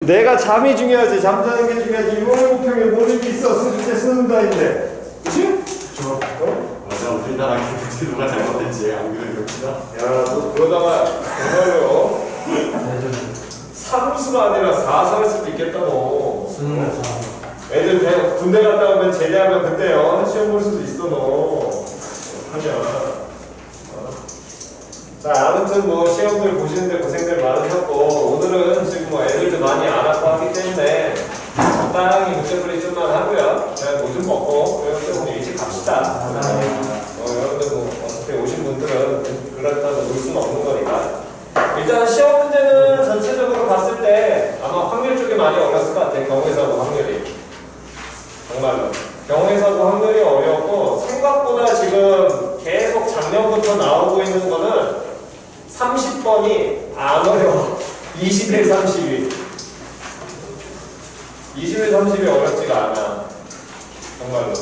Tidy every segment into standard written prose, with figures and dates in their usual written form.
내가 잠이 중요하지. 잠자는 게 중요하지. 6월 목표에 모든 게 있어. 수능 때 쓰는 거인데. 그치? 저 맞아. 우리나라 교육 누가 잘못했지. 안 그래도 역시나. 야, 너 그러다가 정말로 삼수가 아니라 사사할 수도 있겠다 너. 애들 군대 갔다 오면 제대하면 그때요 시험 볼 수도 있어 너. 하냐. 자, 아무튼 뭐 시험들 보시는데 고생들 많으셨고 오늘은 지금 뭐 애들도 많이 알았고 하기 때문에 적당히 문제풀이 좀만 하고요. 그냥 뭐 좀 먹고 그리고 오늘 일찍 갑시다. 여러분들 뭐 어차피 오신 분들은 그렇다고 놀 수는 없는 거니까. 일단 시험 문제는 전체적으로 봤을 때 아마 확률 쪽이 많이 어렸을 것 같아요. 경우에서도 확률이. 정말로. 경우에서도 확률이 어려웠고 생각보다 지금 계속 작년부터 나오고 있는 거는 30번이 안 어려워. 21, 32. 21, 30이 어렵지가 않아. 정말로.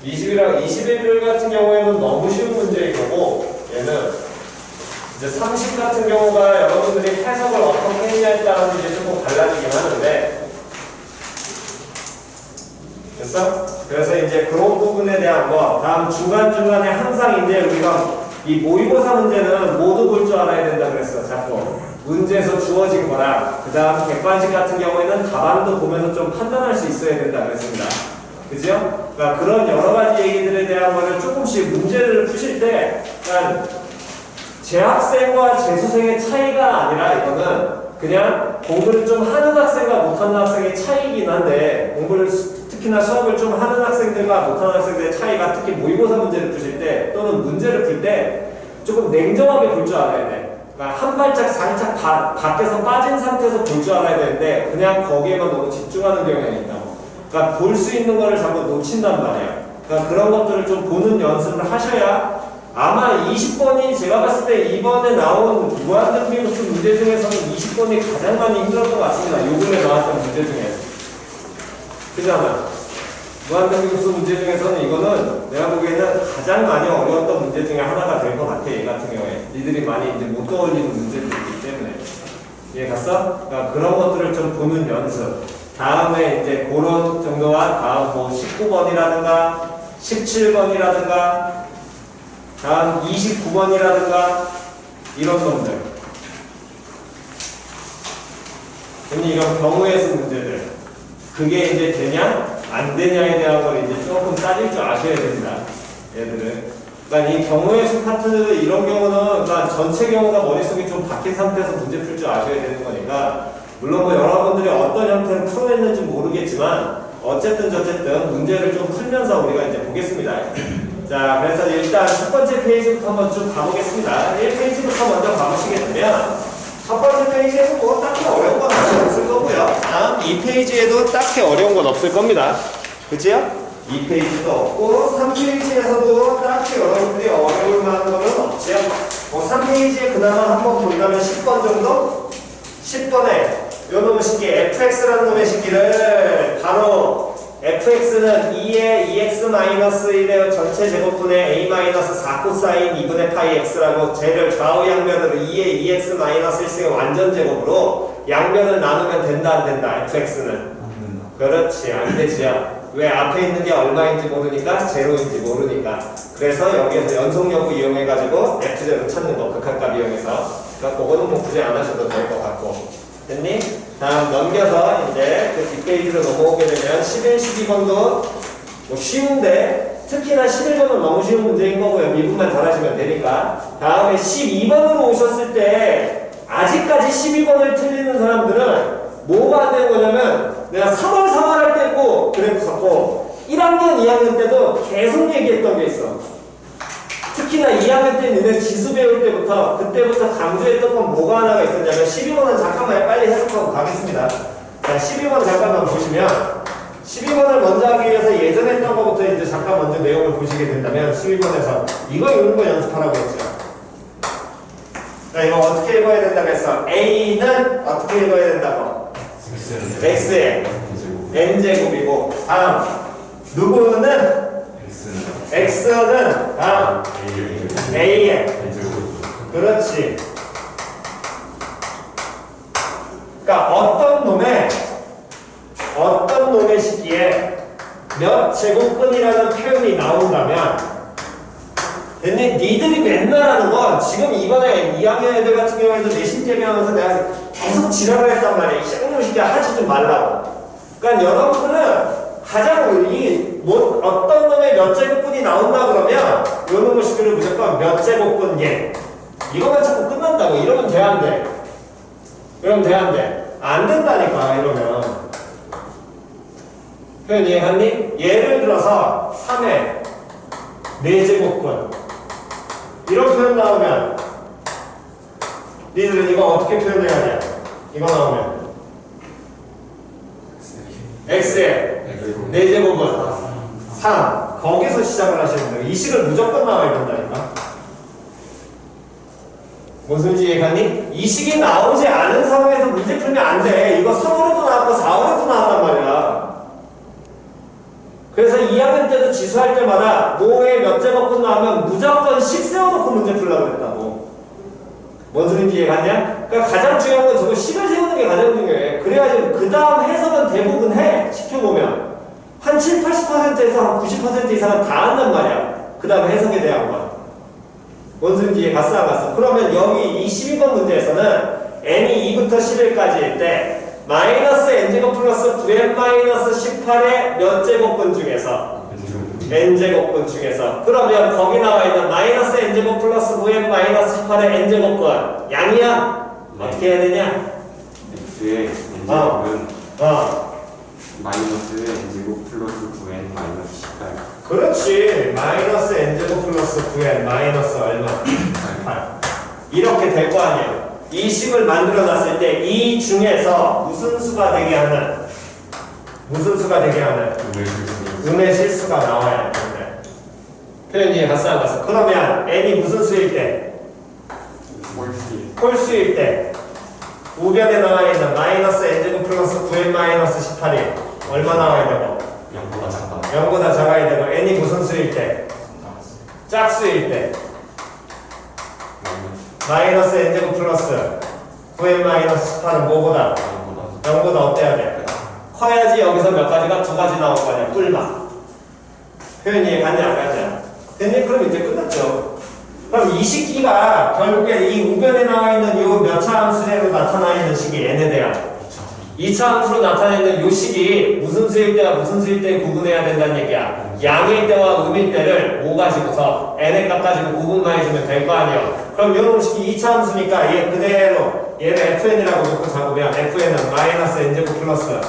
21 같은 경우에는 너무 쉬운 문제인 거고 얘는 이제 30 같은 경우가 여러분들이 해석을 어떻게 했냐에 따라서 이제 조금 달라지긴 하는데 됐어? 그래서 이제 그런 부분에 대한 거 다음 중간중간에 항상 이제 우리가 이 모의고사 문제는 모두 볼 줄 알아야 된다 그랬어. 자꾸 문제에서 주어진 거랑 그 다음 객관식 같은 경우에는 답안도 보면서 좀 판단할 수 있어야 된다 그랬습니다. 그죠? 그러니까 그런 여러 가지 얘기들에 대한 거를 조금씩 문제를 푸실 때 그러니까 재학생과 재수생의 차이가 아니라 이거는 그냥 공부를 좀 하는 학생과 못하는 학생의 차이긴 한데 공부를 특히나 수업을 좀 하는 학생들과 못하는 학생들의 차이가 특히 모의고사 문제를 푸실 때 또는 문제를 풀 때 조금 냉정하게 볼 줄 알아야 돼. 그러니까 한 발짝 살짝 밖에서 빠진 상태에서 볼 줄 알아야 되는데 그냥 거기에만 너무 집중하는 경향이 있다고. 그러니까 볼 수 있는 거를 자꾸 놓친단 말이야. 그러니까 그런 것들을 좀 보는 연습을 하셔야 아마 20번이 제가 봤을 때 이번에 나온 무한등비급수 문제 중에서는 20번이 가장 많이 힘들었던 것 같습니다. 요 근래 나왔던 문제 중에. 그잖아. 무한등비급수 문제 중에서는 이거는 내가 보기에는 가장 많이 어려웠던 문제 중에 하나가 될 것 같아. 얘 같은 경우에. 니들이 많이 이제 못 떠올리는 문제들이기 때문에. 이해 갔어? 그러니까 그런 것들을 좀 보는 연습. 다음에 이제 그런 정도와 다음 뭐 19번이라든가 17번이라든가 다음 29번이라든가 이런 놈들. 이런 경우의 수 문제들. 그게 이제 되냐? 안 되냐에 대한 걸 이제 조금 따질 줄 아셔야 됩니다. 얘들은. 그러니까 이 경우의 수 파트 이런 경우는 그러니까 전체 경우가 머릿속에 좀 박힌 상태에서 문제 풀 줄 아셔야 되는 거니까 물론 뭐 여러분들이 어떤 형태로 풀어냈는지 모르겠지만 어쨌든 문제를 좀 풀면서 우리가 이제 보겠습니다. 자, 그래서 일단 첫 번째 페이지부터 한번 쭉 가보겠습니다. 1페이지부터 먼저 가보시게 되면 첫 번째 페이지에서 뭐 딱히 어려운 건 없을 거고요. 다음 2페이지에도 딱히 어려운 건 없을 겁니다. 그치요? 2페이지도 없고 3페이지에서도 딱히 여러분들이 어려울 만한 거는 없지요. 뭐 3페이지에 그나마 한번 본다면 10번 정도? 10번에 요놈의 식기 fx라는 놈의 식기를 바로 fx는 2의 2x-1의 전체 제곱분의 a-4 코사인 2분의 파이 x라고 쟤를 좌우 양면으로 2의 2x-1의 완전 제곱으로 양면을 나누면 된다 안 된다 fx는? 그렇지 안 되지요. 왜 앞에 있는 게 얼마인지 모르니까 제로인지 모르니까. 그래서 여기에서 연속요구 이용해가지고 f제로 찾는 거 극한값 이용해서. 그러니까 그거는 뭐 굳이 안 하셔도 될 것 같고. 됐니? 다음 넘겨서 이제 그 뒷페이지로 넘어오게 되면 11, 12번도 뭐 쉬운데 특히나 11번은 너무 쉬운 문제인 거고요. 미분만 잘하시면 되니까. 다음에 12번으로 오셨을 때 아직까지 12번을 틀리는 사람들은 뭐가 안 되는 거냐면 내가 3월 할 때고 그랬었고 1학년, 2학년 때도 계속 얘기했던 게 있어. 특히나 2학년 때 너네 지수 배울 때부터 그때부터 강조했던 건 뭐가 하나가 있었냐면 12번은 잠깐만 빨리 해석하고 가겠습니다. 자, 12번 잠깐만 보시면 12번을 먼저 하기 위해서 예전에 했던 것부터 이제 잠깐 먼저 내용을 보시게 된다면 12번에서 이거 이런 거 연습하라고 했죠. 자, 이거 어떻게 읽어야 된다고 했어? A는 어떻게 읽어야 된다고? X의 N제곱이고 다음 누구는? X는 다음 A의 그렇지. 그러니까 그러니까 어떤 놈의 시기에 몇 제곱근이라는 표현이 나온다면 근데 니들이 맨날 하는 건 지금 이번에 2학년 애들 같은 경우에도 내신 재미하면서 내가 계속 지랄을 했단 말이야. 이 쌍놈시키 하지 좀 말라고. 그러니까 여러분들은 가장 어떤 놈의 몇 제곱근이 나온다 그러면 요 놈의 시기를 무조건 몇 제곱근 얘 이거만 자꾸 끝난다고. 이러면 돼 안 돼? 이러면 돼 안 돼? 안 된다니까 이러면. 표현 이해갔니? 예를 들어서 3의 4제곱근 이런 표현 나오면 니들은 이거 어떻게 표현해야 돼? 이거 나오면 x의 4제곱은 3 거기서 시작을 하시는 거예요. 이 식을 무조건 나와야 된다니까. 무슨 지 이해갔니? 이 식이 나오지 않은 상황에서 문제 풀면 안 돼. 이거 3월에도 나왔고 4월에도 나왔단 말이야. 그래서 2학년 때도 지수할 때마다 뭐에 몇 제곱근 나오면 무조건 식 세워놓고 문제 풀려고 했다고. 뭔 소리인지 이해갔냐? 그러니까 가장 중요한 건 저거 식을 세우는 게 가장 중요해. 그래야지 그 다음 해석은 대부분 해. 시켜보면 한 7, 80%에서 한 90% 이상은 다 한단 말이야. 그 다음 해석에 대한 건. 뭔 소리인지 이해갔어 안 갔어? 그러면 여기 이 12번 문제에서는 n이 2부터 11까지일 때 마이너스 n제곱 플러스 9n 마이너스 18의 몇 제곱근 중에서 n제곱근 중에서 그러면 거기 나와 있는 마이너스 n제곱 플러스 9n 마이너스 18의 n제곱근 양이야? 어떻게 해야 되냐? x의 n제곱은 마이너스 n제곱 플러스 9n 마이너스 18. 그렇지. 마이너스 n제곱 플러스 9n 마이너스 얼마? 18 이렇게 될 거 아니야. 이 식을 만들어 놨을 때 이 중에서 무슨 수가 되게 하는 음의 실수가 나와야 되는데 표현 이해갔어 안 갔어? 그러면 n이 무슨 수일 때? 홀수일 때 우변에 나와 있는 마이너스 n제곱 플러스 9n 마이너스 18이 얼마 나와야 되고? 0보다 작아야 되고 n이 무슨 수일 때? 짝수일 때 마이너스 n제곱 플러스 9n 마이너스 18은 뭐보다? 0보다 어때야 돼? 커야지. 여기서 몇 가지가 2가지 나올 거 아니야. 꿀맛. 표현 이해갔냐 안 갔냐? 됐니? 그럼 이제 끝났죠. 그럼 이 식기가 결국에 이 우변에 나와 있는 이 몇 차 함수대로 나타나 있는 식이 n에 대한 2차 함수로 나타내는 이 식이 무슨 수일 때와 무슨 수일 때 구분해야 된다는 얘기야. 양일 때와 음일 때를 5 가지고서 n의 값 가지고 구분만 해주면 될 거 아니야. 그럼 이런 식이 2차 함수니까 얘 그대로 얘를 fn이라고 놓고 잡으면 fn은 마이너스 n제곱 플러스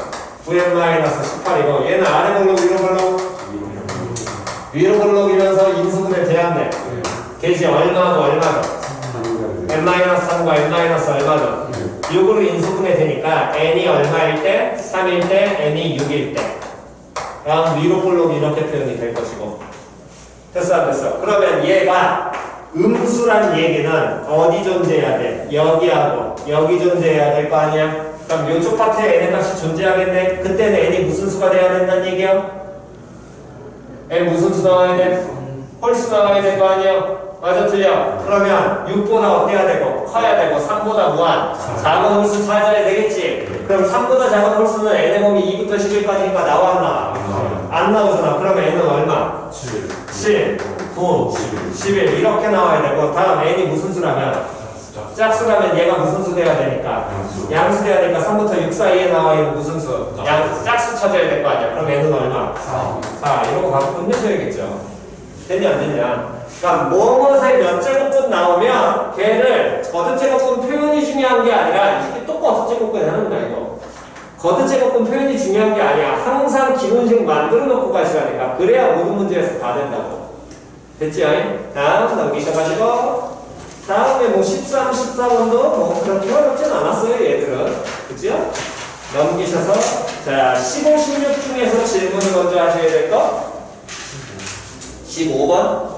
9n 마이너스 18이고 얘는 아래 볼록 위로 볼록 위로 볼록이면서 인수분해 돼야돼. 걔지 얼마고 얼마죠? n-3과 n- 얼마죠? 6으로 인수분해 되니까 n이 얼마일 때? 3일 때, n이 6일 때. 다음 위로 볼록 이렇게 표현이 될 것이고. 됐어 안 됐어? 그러면 얘가 음수란 얘기는 어디 존재해야 돼? 여기하고 여기 존재해야 될 거 아니야? 그럼 이쪽 파트에 n의 값이 존재하겠네? 그때는 n이 무슨 수가 돼야 된다는 얘기야? n 무슨 수 나와야 돼? 홀수 나와야 될 거 아니야? 맞아 틀려? 그러면 6보다 어때야 되고 커야 되고 3보다 무한 작은 홀수 찾아야 되겠지? 그럼 3보다 작은 홀수는 n의 범위 2부터 11까지니까 나와 안 나와? 안 나오잖아. 그러면 n은 얼마? 7, 9, 11 이렇게 나와야 되고 다음 n이 무슨 수라면? 짝수라면 얘가 무슨 수 돼야 되니까? 양수 돼야 되니까 3부터 6 사이에 나와 있는 무슨 수? 짝수 찾아야 될 거 아니야? 그럼 n은 얼마? 4 이러고 갖고 끝내셔야겠죠. 됐냐 안 됐냐? 그러니까 무엇에 몇 제곱근 나오면 걔를 거듭 제곱근 표현이 중요한 게 아니라 이게 또 거듭 제곱근 하는 거야 이거. 거듭 제곱근 표현이 중요한 게 아니야. 항상 기본식 만들어 놓고 가시라니까. 그래야 모든 문제에서 다 된다고. 됐지? 다음 넘기셔가지고 다음에 뭐 13, 14번도 뭐 그렇게 어렵진 않았어요 얘들은. 그죠? 넘기셔서 자 15, 16 중에서 질문을 먼저 하셔야 될 거 15번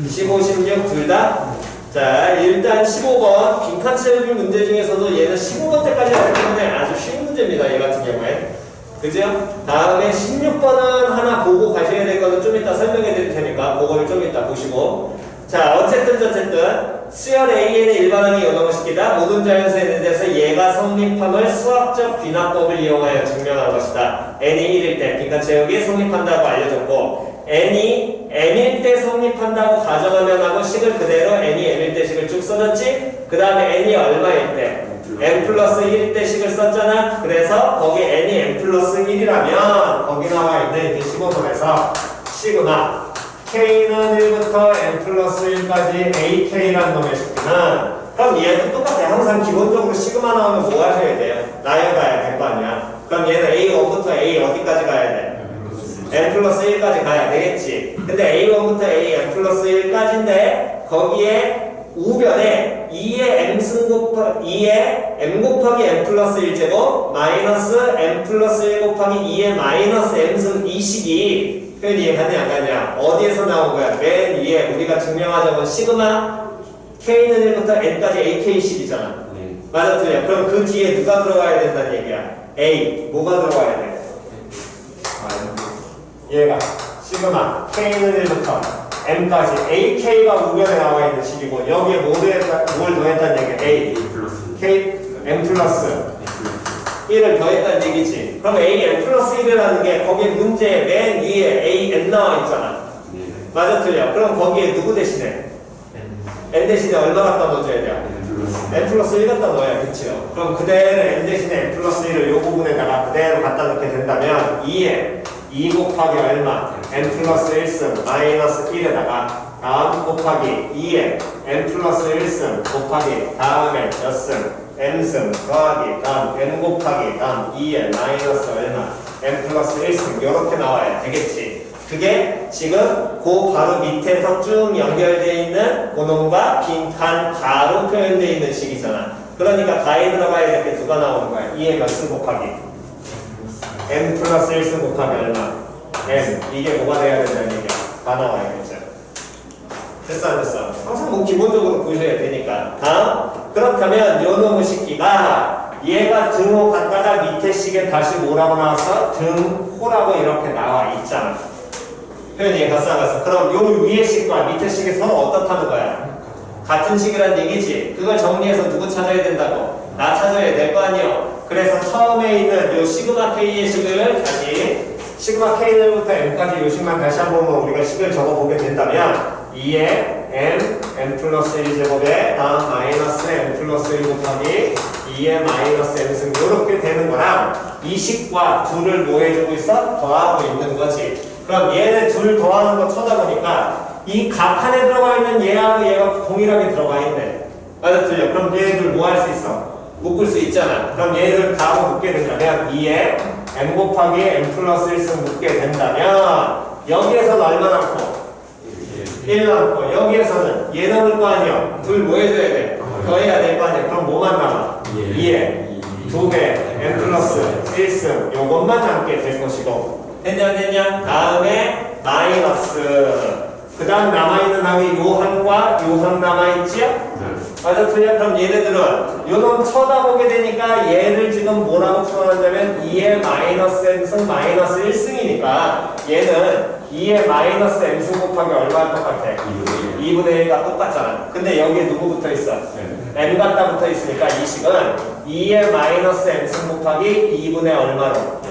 15, 16 둘 다? 자 일단 15번 빈칸 채워줄 문제 중에서도 얘는 15번 때까지 하기 때문에 아주 쉬운 문제입니다. 얘 같은 경우에 그죠? 다음에 16번은 하나 보고 가셔야 될 거는 좀 이따 설명해 드릴 테니까 그거를 좀 이따 보시고 자 어쨌든 수열 AN의 일반항이 요놈을 시키다. 모든 자연수에 대해서 얘가 성립함을 수학적 귀납법을 이용하여 증명한 것이다. n이 1일 때 빈칸 채우기 성립한다고 알려줬고 n이 m일 때 성립한다고 가정하면 하고 식을 그대로 n이 m일 때 식을 쭉 써줬지. 그 다음에 n이 얼마일 때? n 플러스 1일 때 식을 썼잖아. 그래서 거기 n이 n 플러스 1이라면 거기 나와 있는 이제 15번에서 시그마 k는 1부터 n 플러스 1까지 ak라는 놈의 식기는 그럼 얘도 똑같아. 항상 기본적으로 시그마 나오면 뭐 하셔야 돼요? 나열가야 될 거 아니야. 그럼 얘는 a1부터 a 어디까지 가야 돼? n 플러스 1까지 가야 되겠지. 근데 a1부터 a n 플러스 1까지인데 거기에 우변에 2의 m승 곱하기 2의 m 곱하기 n 플러스 1제곱 마이너스 m 플러스 1 곱하기 2의 마이너스 m승 2식이 표현 이해가냐 안 가냐? 어디에서 나온 거야? 맨 위에 우리가 증명하자면 시그마 k는 1부터 n까지 ak식이잖아. 맞아 틀려? 그럼 그 뒤에 누가 들어가야 된다는 얘기야? a 뭐가 들어가야 돼? 얘가 시그마 k는 1부터 m까지 ak가 우변에 나와 있는 식이고 여기에 뭘 더했다는 얘기야? a k m 플러스 1을 더했다는 얘기지. 그럼 a n 플러스 1이라는 게 거기 문제에 맨 위에 a n 나와 있잖아. 맞아 틀려? 그럼 거기에 누구 대신에? n 대신에 얼마 갖다 넣어줘야 돼요? n 플러스 1 갖다 넣어야 그치요? 그럼 그대로 n 대신에 n 플러스 1을 이 부분에다가 그대로 갖다 넣게 된다면 2에 2 곱하기 얼마? n 플러스 1승 마이너스 1에다가 다음 곱하기 2에 n 플러스 1승 곱하기 다음에 몇 승? n승 더하기 다음 n 곱하기 다음 2에 마이너스 얼마? n 플러스 1승 이렇게 나와야 되겠지. 그게 지금 그 바로 밑에서 쭉 연결되어 있는 고놈과 빈칸 가로 표현되어 있는 식이잖아. 그러니까 가에 들어가야 될 게 누가 나오는 거야? 2에 몇 승 곱하기? n 플러스 1승 곱하기 얼마? n. 이게 뭐가 돼야 된다는 얘기야? 다 나와야겠죠. 됐어 안 됐어? 항상 뭐 기본적으로 보셔야 되니까. 다음. 그렇다면 요 놈의 식기가 얘가 등호 갔다가 밑에 식에 다시 뭐라고 나왔어? 등호라고 이렇게 나와 있잖아. 표현이 갔어 안 갔어? 그럼 요 위에 식과 밑에 식이 서로 어떻다는 거야? 같은 식이란 얘기지. 그걸 정리해서 누구 찾아야 된다고? 나 찾아야 될 거 아니요. 그래서 처음에 있는 요 시그마 k의 식을 다시 시그마 k부터 m까지 요 식만 다시 한번 우리가 식을 적어보게 된다면 2의 n 플러스 1제곱에 다음 마이너스 n 플러스 1 곱하기 2의 마이너스 n승 이렇게 되는 거랑 이 식과 둘을 뭐 해주고 있어? 더하고 있는 거지. 그럼 얘네 둘 더하는 거 쳐다보니까 이 각 안에 들어가 있는 얘하고 얘가 동일하게 들어가 있네. 맞아 틀려? 그럼 얘네들 뭐 할 수 있어? 묶을 수 있잖아. 그럼 얘를 다 하고 묶게 된다면 2에 m 곱하기 n 플러스 1승 묶게 된다면 여기에서는 얼마 남고? 1 남고 여기에서는 얘 남을 거 아니야. 둘 뭐 해줘야 돼? 더해야 될 거 아니야. 그럼 뭐만 남아? 2에 2배 n 플러스 1승 요것만 남게 될 것이고 됐냐 안 됐냐? 다음에 마이너스 그 다음 남아있는 항이 요항과 요항 남아있지요? 맞아 틀려? 그럼 얘네들은 요놈 쳐다보게 되니까 얘를 지금 뭐라고 풀어낸다면 2의 마이너스 m승 마이너스 1승이니까 얘는 2의 마이너스 m승 곱하기 얼마가 똑같아? 2분의 1과 똑같잖아. 근데 여기에 누구 붙어 있어? m 갖다 붙어 있으니까 이 식은 2의 마이너스 m승 곱하기 2분의 얼마로?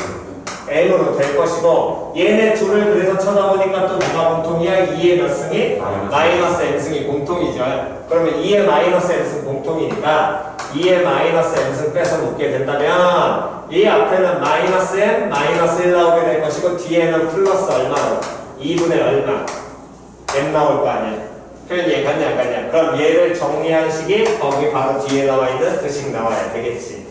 m으로 될 것이고 얘네 둘을 그래서 쳐다보니까 또 누가 공통이야? 2의 몇 승이? 마이너스 m승이 공통이죠. 그러면 2의 마이너스 m승 공통이니까 2의 마이너스 m승 빼서 묶게 된다면 이 앞에는 마이너스 m, 마이너스 1 나오게 될 것이고 뒤에는 플러스 얼마로? 2분의 얼마? m 나올 거 아니야. 표현 이해 갔냐 안 갔냐? 그럼 얘를 정리한 식이 거기 바로 뒤에 나와 있는 그 식 나와야 되겠지.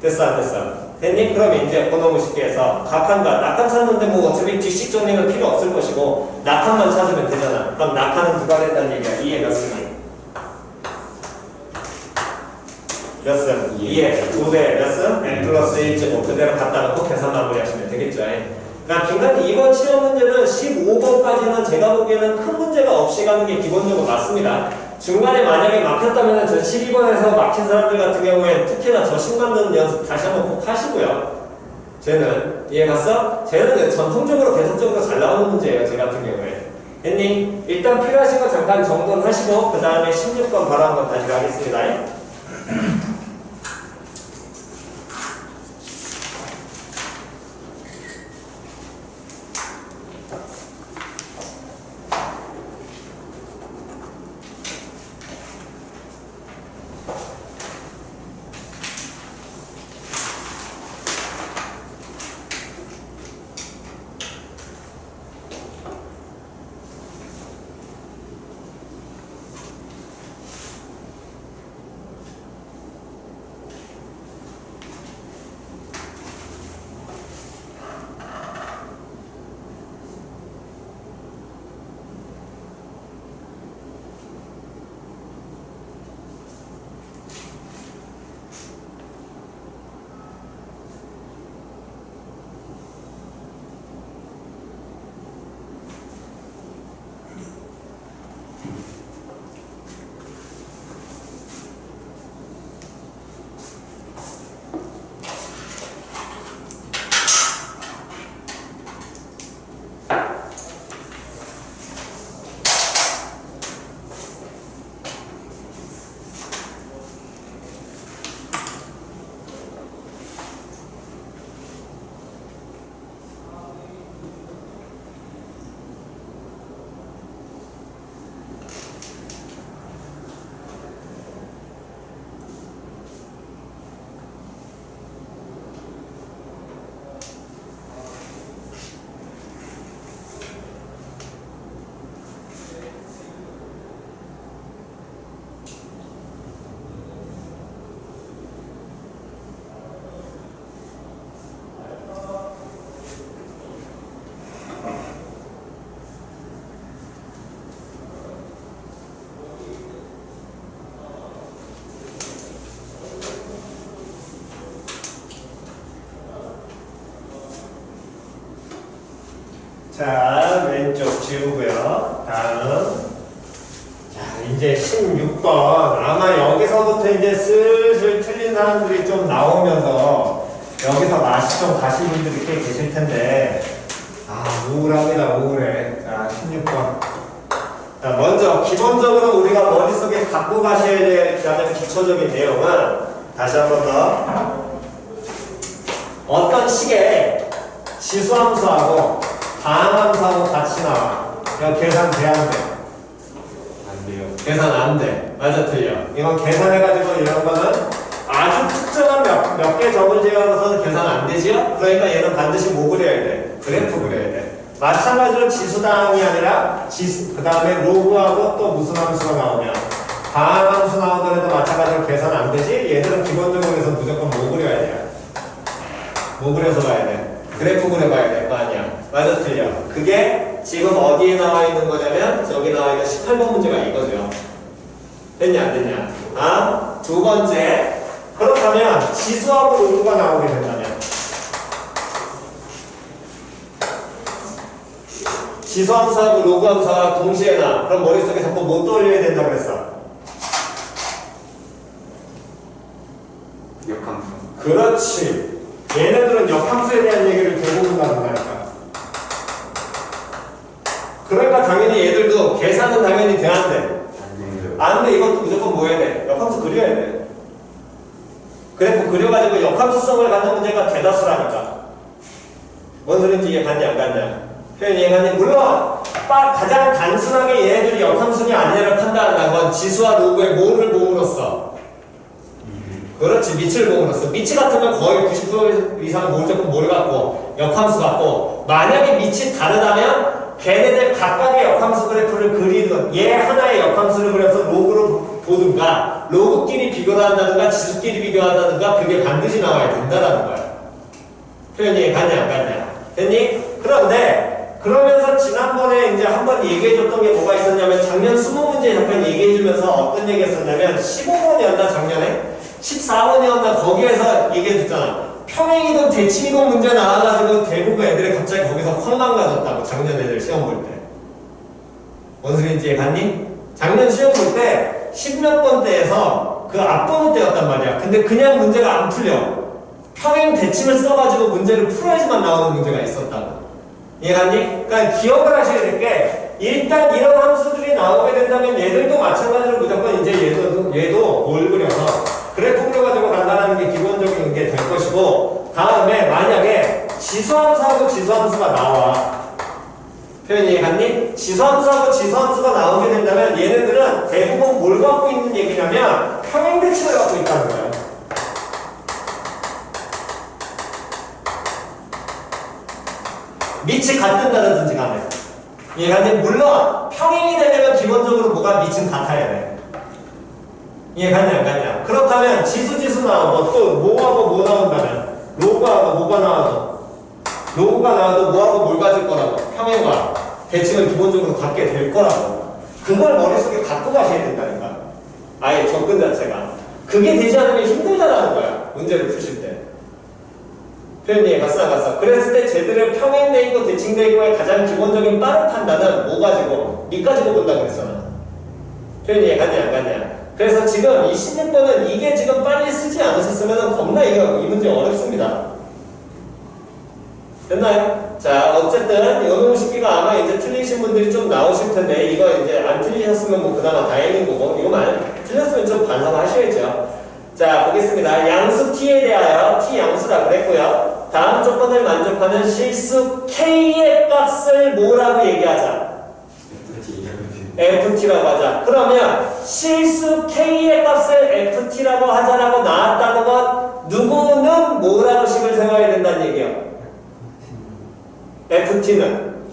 됐어 안 됐어? 됐니? 그럼 이제 고놈의 식기에서 각한과 낙한 찾는데 뭐 어차피 뒷식 정리는 필요 없을 것이고 낙한만 찾으면 되잖아. 그럼 낙한은 누가 된다는 얘기야? 2의 몇 승이? 몇 승? 2의 2배 몇 승? n 플러스 1제곱 그대로 갖다 놓고 계산 마무리하시면 되겠죠. 그러니까 중간 이번 시험 문제는 15번까지는 제가 보기에는 큰 문제가 없이 가는 게 기본적으로 맞습니다. 중간에 만약에 막혔다면 저 12번에서 막힌 사람들 같은 경우에 특히나 저식 만드는 연습 다시 한번 꼭 하시고요. 쟤는 이해 갔어? 쟤는 전통적으로 계속적으로 잘 나오는 문제예요. 쟤 같은 경우에 됐니? 일단 필요하신 거 잠깐 정돈하시고 그 다음에 16번 바로 한번 다시 가겠습니다. 자, 왼쪽 지우고요. 다음. 자, 이제 16번. 아마 여기서부터 이제 슬슬 틀린 사람들이 좀 나오면서 여기서 맛이 좀 가신 분들이 꽤 계실 텐데, 아, 우울합니다, 우울해. 자, 16번. 자, 먼저, 기본적으로 우리가 머릿속에 갖고 가셔야 되는 기초적인 내용은 다시 한 번 더. 어떤 식의 지수함수하고 다항함수하고 같이 나와. 이거 계산 돼야 안 돼? 안 돼요. 계산 안 돼. 맞아, 틀려. 이건 계산해가지고 이런 거는 아주 특정한 몇 개 점을 제외하고서는 계산 안 되지요? 그러니까 얘는 반드시 뭐 그려야 돼? 그래프 그려야 돼. 마찬가지로 지수다항이 아니라 그 다음에 로그하고 또 무슨 함수가 나오면 다항함수 나오더라도 마찬가지로 계산 안 되지? 얘들은 기본적으로 해서 무조건 뭐 그려야 돼? 뭐 그려서 봐야 돼? 그래프 그려봐야 될 거 아니야. 맞아, 틀려. 그게 지금 어디에 나와 있는 거냐면 여기 나와 있는 18번 문제가 이거죠. 됐냐 안 됐냐? 아, 두 번째. 그렇다면 지수하고 로그가 나오게 된다면 지수함수하고 로그함수가 동시에 나. 그럼 머릿속에 자꾸 뭐 떠올려야 된다 그랬어? 역함수. 그렇지. 얘네들은 역함수에 대한 얘기를 대부분 나눈다니까. 그러니까 당연히 얘들도 계산은 당연히 돼야 돼. 안 돼요. 안 돼. 이것도 무조건 뭐 해야 돼? 역함수 그려야 돼. 그래프 그려가지고 역함수성을 갖는 문제가 대다수라니까. 뭔 소린지 이해 갔냐 안 갔냐? 표현 이해갔니? 물론 가장 단순하게 얘네들이 역함수냐 아니냐를 판단한다는 건 지수와 로그의 뭐를 봄으로써 그렇지, 밑을 봄으로써. 밑이 같으면 거의 90% 이상은 무조건 뭐를 갖고 역함수 갖고, 만약에 밑이 다르다면 걔네들 각각의 역함수 그래프를 그리든 얘 하나의 역함수를 그려서 로그로 보든가 로그끼리 비교를 한다든가 지수끼리 비교한다든가 그게 반드시 나와야 된다라는 거야. 표현이 갔냐 안 갔냐? 됐니? 그런데 그러면서 지난번에 이제 한번 얘기해줬던 게 뭐가 있었냐면 작년 20문제 잠깐 얘기해주면서 어떤 얘기 했었냐면 15번이었나 작년에? 14번이었나 거기에서 얘기해줬잖아. 평행이동 대칭이동 문제 나와가지고 대부분 애들이 갑자기 거기서 확 망가졌다고. 작년 애들 시험 볼 때. 뭔 소리인지 갔니? 작년 시험 볼 때 10몇 번 때에서 그 앞번호 때였단 말이야. 근데 그냥 문제가 안 풀려. 평행 대칭을 써가지고 문제를 풀어야지만 나오는 문제가 있었다고. 이해갔니? 그러니까 기억을 하셔야 될 게 일단 이런 함수들이 나오게 된다면 얘들도 마찬가지로 무조건 이제 얘도 뭘 그려서 그래프를 가지고 간다는 게 기본적인 게 될 것이고, 다음에 만약에 지수함수하고 지수함수가 나와. 표현 이해갔니? 지수함수하고 지수함수가 나오게 된다면 얘네들은 대부분 뭘 갖고 있는 얘기냐면 평행대칭을 갖고 있다는 거예요. 밑이 같든다든지 간에. 이해갔니? 물론 평행이 되려면 기본적으로 뭐가 밑은 같아야 돼. 이해갔냐 안 갔냐? 그렇다면 지수 나오고 또 뭐하고 뭐 나온다면 로그하고 뭐가 나와도 로그가 나와도 뭐하고 뭘 가질 거라고? 평행과 대칭을 기본적으로 갖게 될 거라고. 그걸 머릿속에 갖고 가셔야 된다니까. 아예 접근 자체가. 그게 되지 않으면 힘들다라는 거야. 문제를 푸실 때. 표현 이해 갔어 안 갔어? 그랬을 때 쟤들을 평행돼 있고 대칭돼 있고의 가장 기본적인 빠른 판단은 뭐 가지고? 이 가지고 본다고 그랬잖아. 표현 이해 갔냐 안 갔냐? 그래서 지금 이 16번은 이게 지금 빨리 쓰지 않으셨으면 겁나 이 문제 어렵습니다. 됐나요? 자, 어쨌든 연호 식기가 아마 이제 틀리신 분들이 좀 나오실 텐데 이거 이제 안 틀리셨으면 뭐 그나마 다행인 거고, 이거만 틀렸으면 좀 반성하셔야죠. 자, 보겠습니다. 양수 t에 대하여 t 양수라 그랬고요. 다음 조건을 만족하는 실수 k의 값을 뭐라고 얘기하자? ft라고 하자. 그러면 실수 k의 값을 ft라고 하자라고 나왔다는 건 누구는 뭐라고 식을 세워야 된다는 얘기야? ft는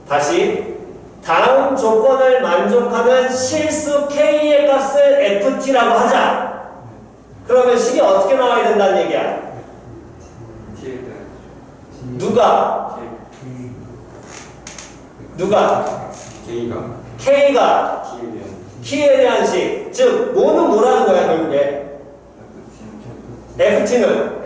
다시 다음 조건을 만족하는 실수 k의 값을 ft라고 하자. 그러면 식이 어떻게 나와야 된다는 얘기야? 누가? K가 K에 대한 식. 즉 뭐는 뭐라는 거야 결국에? FT는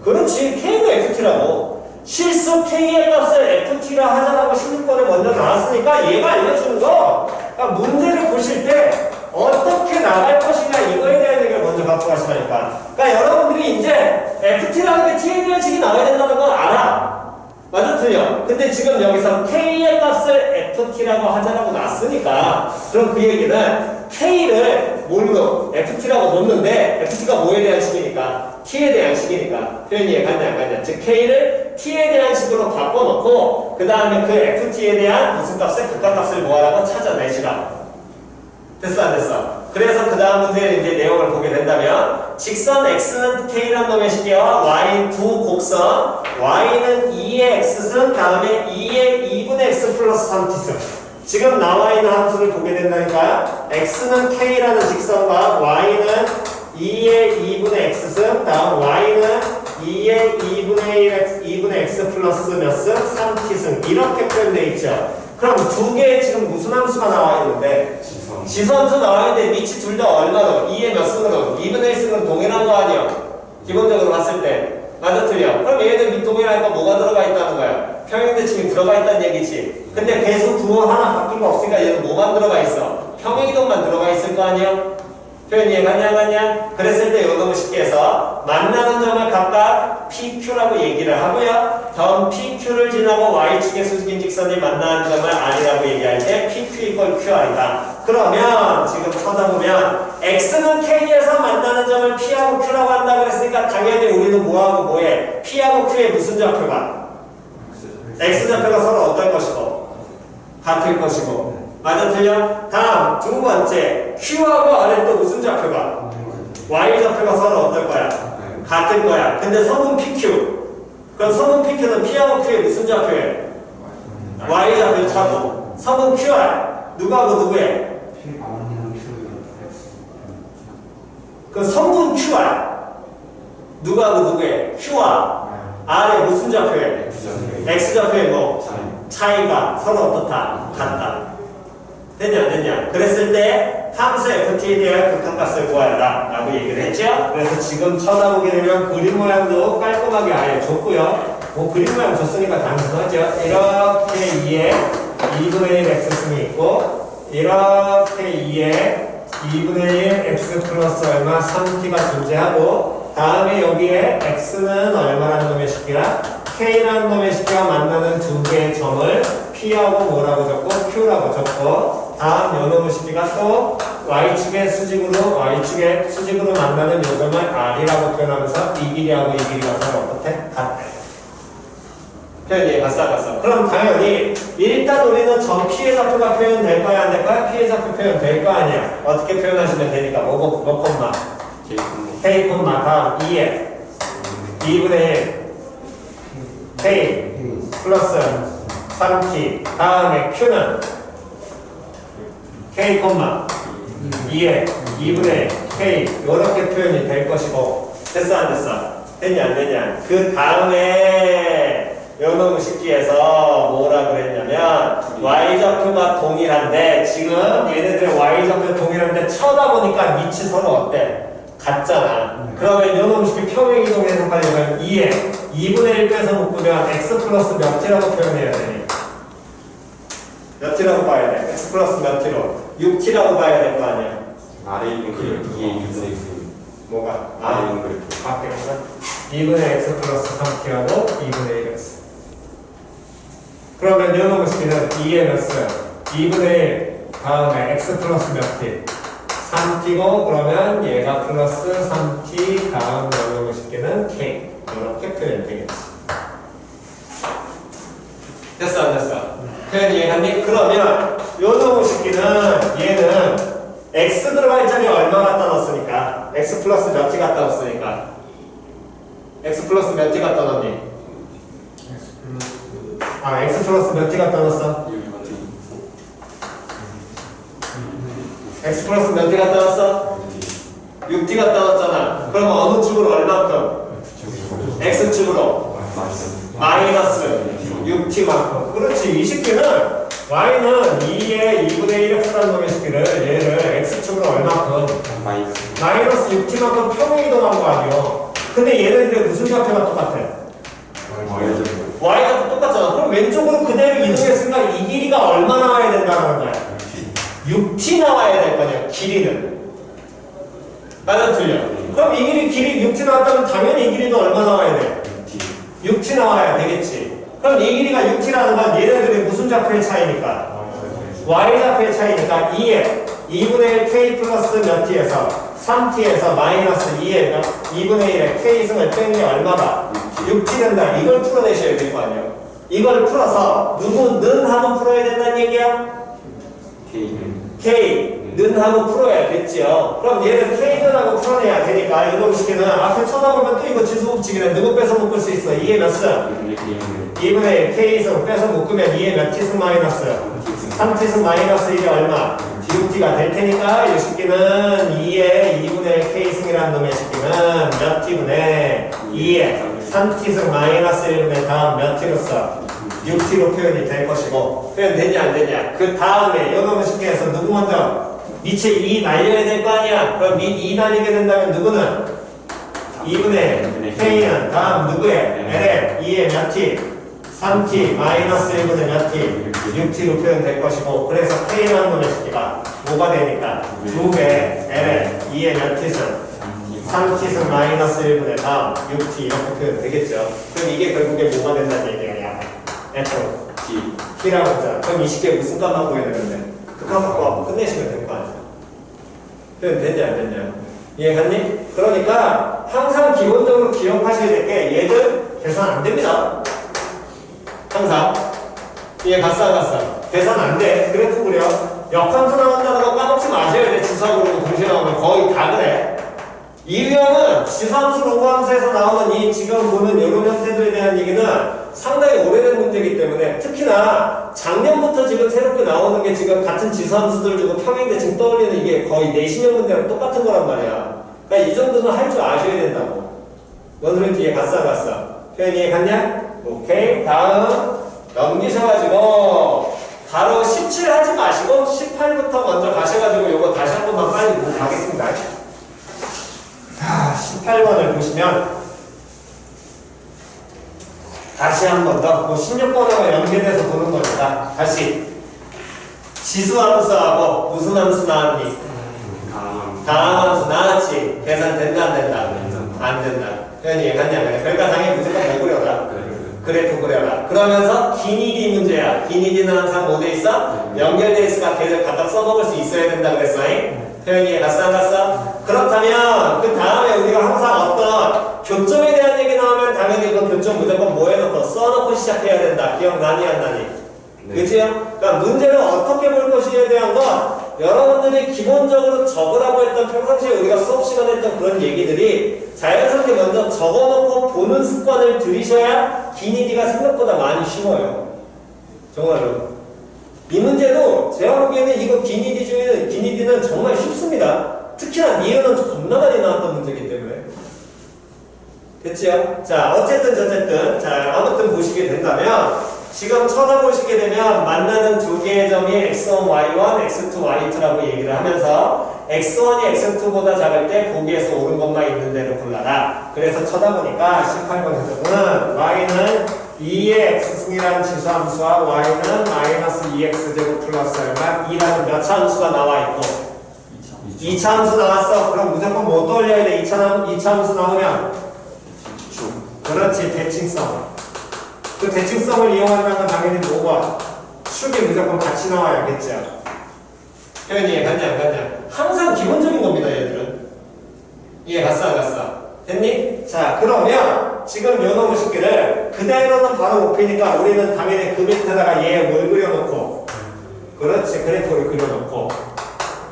그렇지. K가 FT라고. 실수 K의 값을 FT라 하자라고 16번에 먼저 나왔으니까 얘가 알려주는 거. 그러니까 문제를 보실 때 어떻게 나갈 것인가 이거에 대한 얘기를 먼저 갖고 가시라니까. 그러니까 여러분들이 이제 FT라는 게 T에 대한 식이 나와야 된다는 걸 알아. 맞아 틀려. 근데 지금 여기서 K의 값을 FT라고 하자라고 놨으니까 그럼 그 얘기는 K를 뭘로 FT라고 놓는데 FT가 뭐에 대한 식이니까? T에 대한 식이니까. 표현 이해 갔냐 안 갔냐? 즉 K를 T에 대한 식으로 바꿔놓고 그 다음에 그 FT에 대한 무슨 값을 극값값을 뭐하라고 찾아내시라. 됐어 안 됐어? 그래서 그 다음 문제의 이제 내용을 보게 된다면 직선 x는 k라는 놈의 식이와 y 두 곡선 y는 2의 x승 다음에 2의 2분의 x 플러스 3t승. 지금 나와 있는 함수를 보게 된다니까 x는 k라는 직선과 y는 2의 2분의 x승 다음 y는 2의 2분의 x 플러스 몇 승? 3t승. 이렇게 표현되어 있죠. 그럼 두 개의 지금 무슨 함수가 나와 있는데? 지수함수 나와 있는데 밑이 둘 다 얼마로? 2의 몇 승으로? 2분의 1승은 동일한 거 아니야? 기본적으로 봤을 때. 맞아 틀려? 그럼 얘네들 밑 동일하니까 뭐가 들어가 있다는 거야? 평행대칭이 들어가 있다는 얘기지. 근데 계속 구호 하나 바뀐 거 없으니까 얘는 뭐만 들어가 있어? 평행이동만 들어가 있을 거 아니야? 표현 이해가냐 안 가냐? 그랬을 때 요놈을 쉽게 해서 만나는 점을 각각 PQ라고 얘기를 하고요. 다음 PQ를 지나고 Y축의 수직인 직선이 만나는 점을 R이라고 얘기할 때 PQ 이퀄 QR이다. 그러면 지금 쳐다보면 X는 K에서 만나는 점을 P하고 Q라고 한다고 했으니까 당연히 우리는 뭐하고 뭐해? P하고 Q의 무슨 좌표가? X좌표가 서로 어떨 것이고? 같을 것이고. 맞아 틀려? 다음 두 번째 Q하고 R의 또 무슨 좌표가? Y좌표가 서로 어떨 거야? 같을 거야. 근데 성분 PQ. 그럼 성분 PQ는 P하고 Q의 무슨 좌표예요? Y좌표 차고. 성분 QR. 누구하고 누구예요? 그 성분 QR. 누구하고 누구예요? Q와 R의 무슨 좌표예요? X좌표의 뭐? 차이가 서로 어떻다? 같다. 됐냐? 그랬을 때 함수 FT에 대한 극한값을 구하라 라고 얘기를 했죠. 그래서 지금 쳐다보게 되면 그림 모양도 깔끔하게 아예 줬고요. 뭐 그림 모양 줬으니까 단순하죠. 이렇게 2에 2분의 1 x승이 있고 이렇게 2에 2분의 1 x 플러스 얼마 3t가 존재하고 다음에 여기에 x는 얼마라는 놈의 식기랑 k라는 놈의 식기가 만나는 두 개의 점을 P하고 뭐라고 적고 Q라고 적고 다음 요놈의 식기가 또 Y축의 수직으로 만나는 요점을 R이라고 표현하면서 이 길이하고 이 길이가 서로 어떻게? 같대. 표현이 갔어. 그럼 당연히 일단 우리는 점 P의 좌표가 표현될 거야 안 될 거야? P의 좌표 표현될 거 아니야. 어떻게 표현하시면 되니까 뭐 콤마 K 콤마 다음 2에 2분의 1 K 플러스 3T 다음에 Q는 K 콤마 2에 2분의 1 K 이렇게 표현이 될 것이고 됐어 안 됐어? 됐냐 안 됐냐? 그 다음에 요놈 식기에서 뭐라 그랬냐면 Y좌표가 동일한데 지금 얘네들의 Y좌표 동일한데 쳐다보니까 밑이 서로 어때? 같잖아. 그러면 요놈 식기 평행이동 해석하려면 2에 2분의 1 빼서 묶으면 X 플러스 몇 T라고 표현해야 되니? 몇 T라고 봐야 돼? X 플러스 몇 T로? 6T라고 봐야 될 거 아니야? 아래 있는 그래프 2의 6분의 뭐가? 아래 있는 그래프 바뀌었어? 2분의 X 플러스 3T하고 2분의 1X 그러면 요놈의 식기는 2의 몇 수? 2분의 1 다음에 X 플러스 몇 T? 3T고 그러면 얘가 플러스 3T 다음 요놈의 식기는 K 이렇게 표현되겠지. 됐어 안 됐어? 표현 이해했니? 그러면 요놈의 식기는 얘는 X 들어갈 자리에 얼마 갖다 넣었으니까 X 플러스 몇 T 갖다 넣었으니까 X 플러스 몇 T 갖다 넣었니? X 플러스 몇 T 갖다 넣었어? X 플러스 몇 T 갖다 넣었어? 6T 갖다 넣었잖아. 그러면 어느 축으로 얼마큼? X축으로 마이너스 6T만큼. 그렇지. 이 식기는 Y는 2의 2분의 1X라는 놈의 식기를 얘를 X축으로 얼마큼? 마이너스 6T만큼 평행이동한 거 아니요. 근데 얘네들의 무슨 좌표가 똑같아? Y가 똑같잖아. 그럼 왼쪽으로 그대로 이동했으니까 이 길이가 얼마 나와야 된다는 거야? 6T 나와야 될 거냐, 길이는. 맞아, 틀려. 그럼 이 길이 6T 나왔다면 당연히 이 길이도 얼마 나와야 돼? 6T 나와야 되겠지. 그럼 이 길이가 6T라는 건 얘네들의 무슨 좌표의 차이니까? Y 좌표의 차이니까 2에 2분의 1 K 플러스 몇 T에서 3T에서 마이너스 2에 2분의 1에 K승을 뺀 게 얼마다? 6T 된다. 이걸 풀어내셔야 될 거 아니에요. 이걸 풀어서 누구는 하고 풀어야 된다는 얘기야? K는 하고 풀어야겠지요. 그럼 얘를 K는 하고 풀어내야 되니까 이놈 식기는 앞에 쳐다보면 또 이거 지수 법칙이네. 누구 빼서 묶을 수 있어? 2의 몇 승? 2분의 1 K승 빼서 묶으면 2의 몇 T승 마이너스? 3T승 마이너스 1이 얼마? 6T가 될 테니까 이 식기는 2의 2분의 1 K승이라는 놈의 식기는 몇 T분의 2의 3T승 마이너스 1분의 다음 몇 T로서 6T로 표현이 될 것이고 표현 되냐 안 되냐 그 다음에 요놈의 식기에서 누구 먼저 밑에 2 날려야 될 거 아니야. 그럼 밑 2 날리게 된다면 누구는 2분의 K는 다음 누구의 L의 2의 몇 T 3T 마이너스 1분의 몇 T 6T로 표현될 것이고 그래서 K라는 놈의 식기가 뭐가 되니까 2배 L의 2의 몇 T승 3T승 마이너스 1분의 다음 6T 이렇게 표현 되겠죠. 그럼 이게 결국에 뭐가 된다는 얘기야? F T라고 했잖아. 그럼 이 식기에 무슨 값만 구해야 되는데 그 값만 구하고 끝내시면 될 거 아니야. 표현 됐냐 안 됐냐? 이해갔니? 그러니까 항상 기본적으로 기억하셔야 될 게 얘들 계산 안 됩니다. 항상 이해갔어 안 갔어? 계산 안 돼. 그래프 그려. 역함수 나온다는 거 까먹지 마셔야 돼. 지수하고 동시에 나오면 거의 다 그래. 이 유형은 지수함수 로그함수에서 나오는 이 지금 보는 이런 형태들에 대한 얘기는 상당히 오래된 문제이기 때문에 특히나 작년부터 지금 새롭게 나오는 게 지금 같은 지수함수들 주고 평행대칭 떠올리는 이게 거의 내신형 문제랑 똑같은 거란 말이야. 그러니까 이 정도는 할 줄 아셔야 된다고. 너들은 뒤에 갔어 안 갔어? 표현 이해 갔냐? 오케이. 다음 넘기셔가지고 바로 17 하지 마시고 18부터 먼저 가셔가지고 요거 다시 한 번만 빨리 보고 가겠습니다. 자, 18번을 보시면 다시 한 번 더 16번하고 연계돼서 보는 거니까 다시 지수함수하고 무슨 함수 나왔니? 다항함수 나왔지? 계산 된다 안 된다? 안 된다. 표현 이해갔냐? 그러니까 당연히 무조건 못 그려라. 그래프 그려라. 그러면서 기니디 문제야. 기니디는 항상 뭐 돼 있어? 연결돼 있으니까 걔를 각각 써먹을 수 있어야 된다 그랬어. 표현이 갔어 안 갔어? 그렇다면 그 다음에 우리가 항상 어떤 교점에 대한 얘기 나오면 당연히 그 교점 무조건 뭐 해놓고 써놓고 시작해야 된다. 기억나니 안 나니? 네. 그치요? 그러니까 문제를 어떻게 볼 것이냐에 대한 건 여러분들이 기본적으로 적으라고 했던 평상시에 우리가 수업 시간에 했던 그런 얘기들이 자연스럽게 먼저 적어놓고 보는 습관을 들이셔야 기니디가 생각보다 많이 쉬워요. 정말로. 이 문제도 제가 보기에는 이거 기니디는 정말 쉽습니다. 특히나 니은은 겁나 많이 나왔던 문제이기 때문에. 됐지요? 자, 어쨌든 자, 아무튼 보시게 된다면 지금 쳐다보시게 되면 만나는 두 개의 점이 x1, y1, x2, y2라고 얘기를 하면서 x1이 x2보다 작을 때 보기에서 옳은 것만 있는 대로 골라라. 그래서 쳐다보니까 18번 해석은 y는 2의 x승이라는 지수함수와 y는 마이너스 2x제곱 플러스 얼마 2라는 몇 차 함수가 나와 있고 2차 함수 나왔어. 그럼 무조건 뭐 떠올려야 돼? 2차 함수 나오면 그렇지, 대칭성. 그 대칭성을 이용하려면 당연히 뭐가? 축이 무조건 같이 나와야겠죠. 표현이 이해갔냐 안 갔냐? 항상 기본적인 겁니다, 얘들은. 이해 갔어 안 갔어? 됐니? 자, 그러면 지금 요놈의 식기를 그대로는 바로 못 피니까 우리는 당연히 그 밑에다가 얘 뭘 그려놓고 그렇지, 그래프를 그려놓고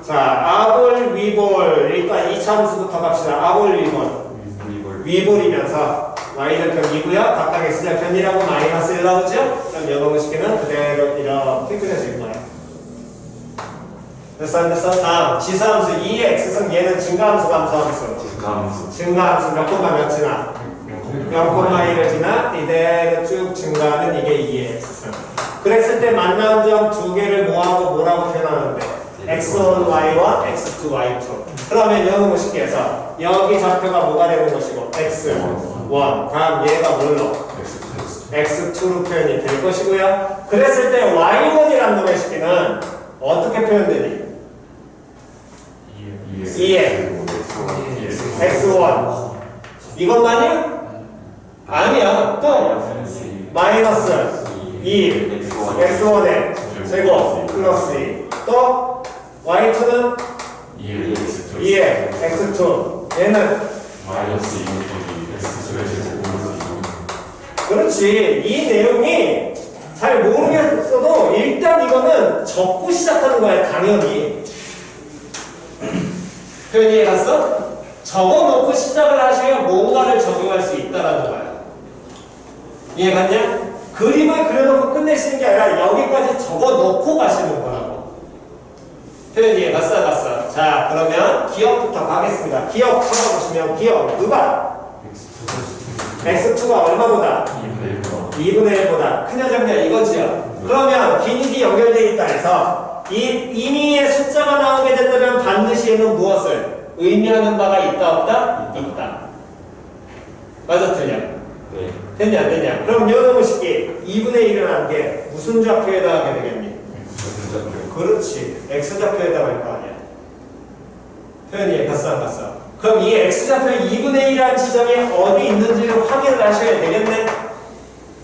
자, 아볼, 위볼 일단 2차 함수부터 갑시다. 아볼, 위볼이면서 y절편 2고요. 각각 x절편이라고 마이너스 1 나오죠? 그럼 요놈의 식기는 그대로 이렇게 그려질 거예요. 됐어 안 됐어? 다음 지수함수 2의 x승 얘는 증가함수 감소함수 증가함수 몇 콤마 몇 지나? 0,1을 지나 이대로 쭉 증가하는 이게 2의 x승. 그랬을 때 만나는 점 두 개를 뭐하고 뭐라고 표현하는데 x1 y1 x2 y2 그러면 요놈의 식기에서 여기 좌표가 뭐가 되는 것이고 x1 다음 얘가 뭘로? x2로 표현이 될 것이고요. 그랬을 때 y1이라는 놈의 식기는 어떻게 표현되니? 2에 x1 이것만이야? 아니야. 또 마이너스 2 x1의 제곱 플러스 2 또 y2는 2에 x2 얘는 마이너스 2곱하기 x제곱의 제곱 그렇지. 이 내용이 잘 모르겠어도 일단 이거는 적고 시작하는 거야, 당연히. 표현 이해 갔어? 적어놓고 시작을 하셔야 뭔가를 적용할 수 있다라는 거야. 이해 갔냐? 그림을 그려놓고 끝내시는 게 아니라 여기까지 적어놓고 가시는 거라고. 표현 이해 갔어? 자, 그러면 기억부터 가겠습니다. 기억 찾아보시면 기억 누가? x2가 얼마보다? 2분의 1보다 크냐 작냐 이거지요. 그러면 기니디 연결되어 있다 해서 이미의 숫자가 나오게 된다면 반드시 얘는 무엇을? 의미하는 바가 있다 없다? 있다. 맞아 틀려? 네. 됐냐 안 됐냐? 그럼 요놈의 식기 2분의 1이라는 게 무슨 좌표에 해당하게 되겠니? 그렇지. x좌표에 해당할 거 아니야. 표현이 갔어 안 갔어? 그럼 이 x좌표의 2분의 1이라는 지점이 어디 있는지를 확인을 하셔야 되겠네?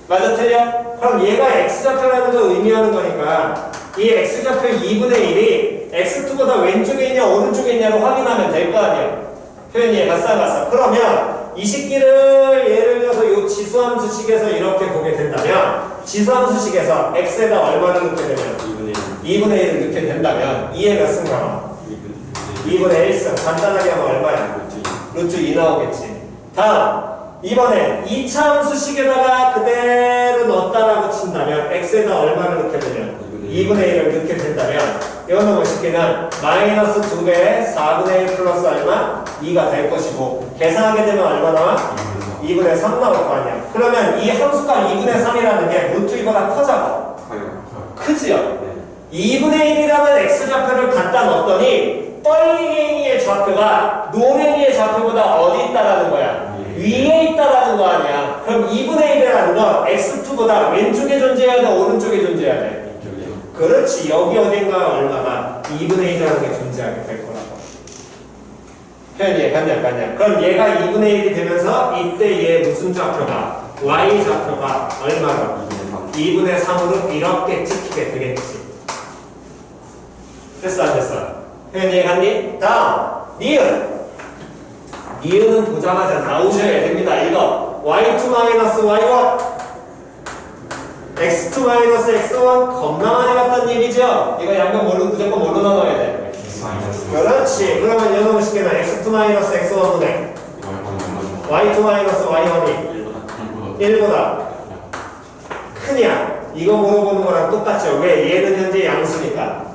맞아 틀려? 그럼 얘가 x좌표라는 걸 의미하는 거니까 이 x좌표의 2분의 1이 x2보다 왼쪽에 있냐 오른쪽에 있냐를 확인하면 될 거 아니야. 표현이 갔어 안 갔어? 그러면 이 식기를 예를 들어서 이 지수함수식에서 이렇게 보게 된다면 지수함수식에서 x에다 얼마를 넣게 되면 2분의 1을 넣게 된다면 2의 몇 승 나와? 2분의 1승. 간단하게 하면 얼마야? 루트 2 나오겠지. 다음 이번에 2차 함수식에다가 그대로 넣었다라고 친다면 x에다 얼마를 넣게 되면 2분의 1을 넣게 된다면 이거는 식기는 마이너스 2배의 4분의 1 플러스 얼마? 2가 될 것이고 계산하게 되면 얼마 나와? 2분의 3 나올 거 아니야. 그러면 이 함수가 2분의 3이라는 게 루트 2보다 커져가? 크지요? 2분의 1이라는 x좌표를 갖다 넣었더니 뻘갱이의 좌표가 노랭이의 좌표보다 어디 있다라는 거야? 위에 있다라는 거 아니야. 그럼 2분의 1이라는 건 x2보다 왼쪽에 존재해야 돼? 오른쪽에 존재해야 돼? 그렇지. 여기 어딘가 얼마나 2분의 1이라는 게 존재하게 될 거라고. 표현이 갔냐? 그럼 얘가 2분의 1이 되면서 이때 얘 무슨 좌표가? y 좌표가 얼마로? 2분의 3으로 이렇게 찍히게 되겠지. 됐어 안 됐어? 표현 이해갔니? 다음 니은. 니은은 보자마자 나오셔야 됩니다. 이거 y2 마이너스 y1 x2 마이너스 x1 겁나 많이 봤던 얘기죠? 이거 양변 무조건 뭘로 나눠야 돼? 그렇지. 그러면 요놈 쉽게는 x2 마이너스 x1분의 y2 마이너스 y1이 1보다 크냐? 이거 물어보는 거랑 똑같죠. 왜? 얘는 현재 양수니까.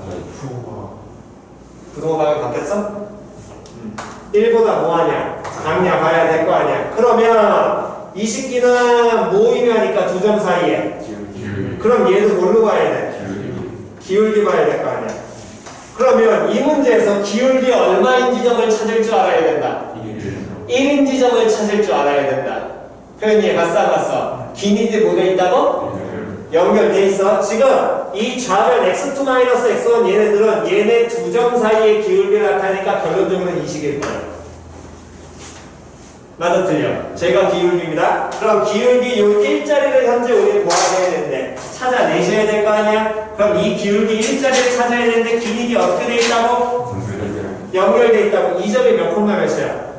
부동호방이 바뀌었어? 1보다 뭐하냐? 작냐 봐야 될 거 아니야. 그러면 이 식기는 모이면니까 두 점 사이에. 그럼 얘도 뭘로 봐야 돼? 기울기 봐야 될 거 아니야. 그러면 이 문제에서 기울기 얼마인 지점을 찾을 줄 알아야 된다. 1인 지점을 찾을 줄 알아야 된다. 표현이 갔어 안 갔어? 기니드 뭐돼 있다고? 연결돼 있어. 지금 이 좌변 x2-x1 얘네들은 얘네 두 점 사이의 기울기를 나타내니까 결론적으로 이 식일 거예요. 맞아 틀려? 제가 기울기입니다. 그럼 기울기 요 1자리를 현재 우리는 모아내야 되는데 찾아내셔야 될 거 아니야? 그럼 이 기울기 1자리를 찾아야 되는데 기울기 어떻게 돼 있다고? 연결돼 있다고. 이 점이 몇 콤마 몇이야?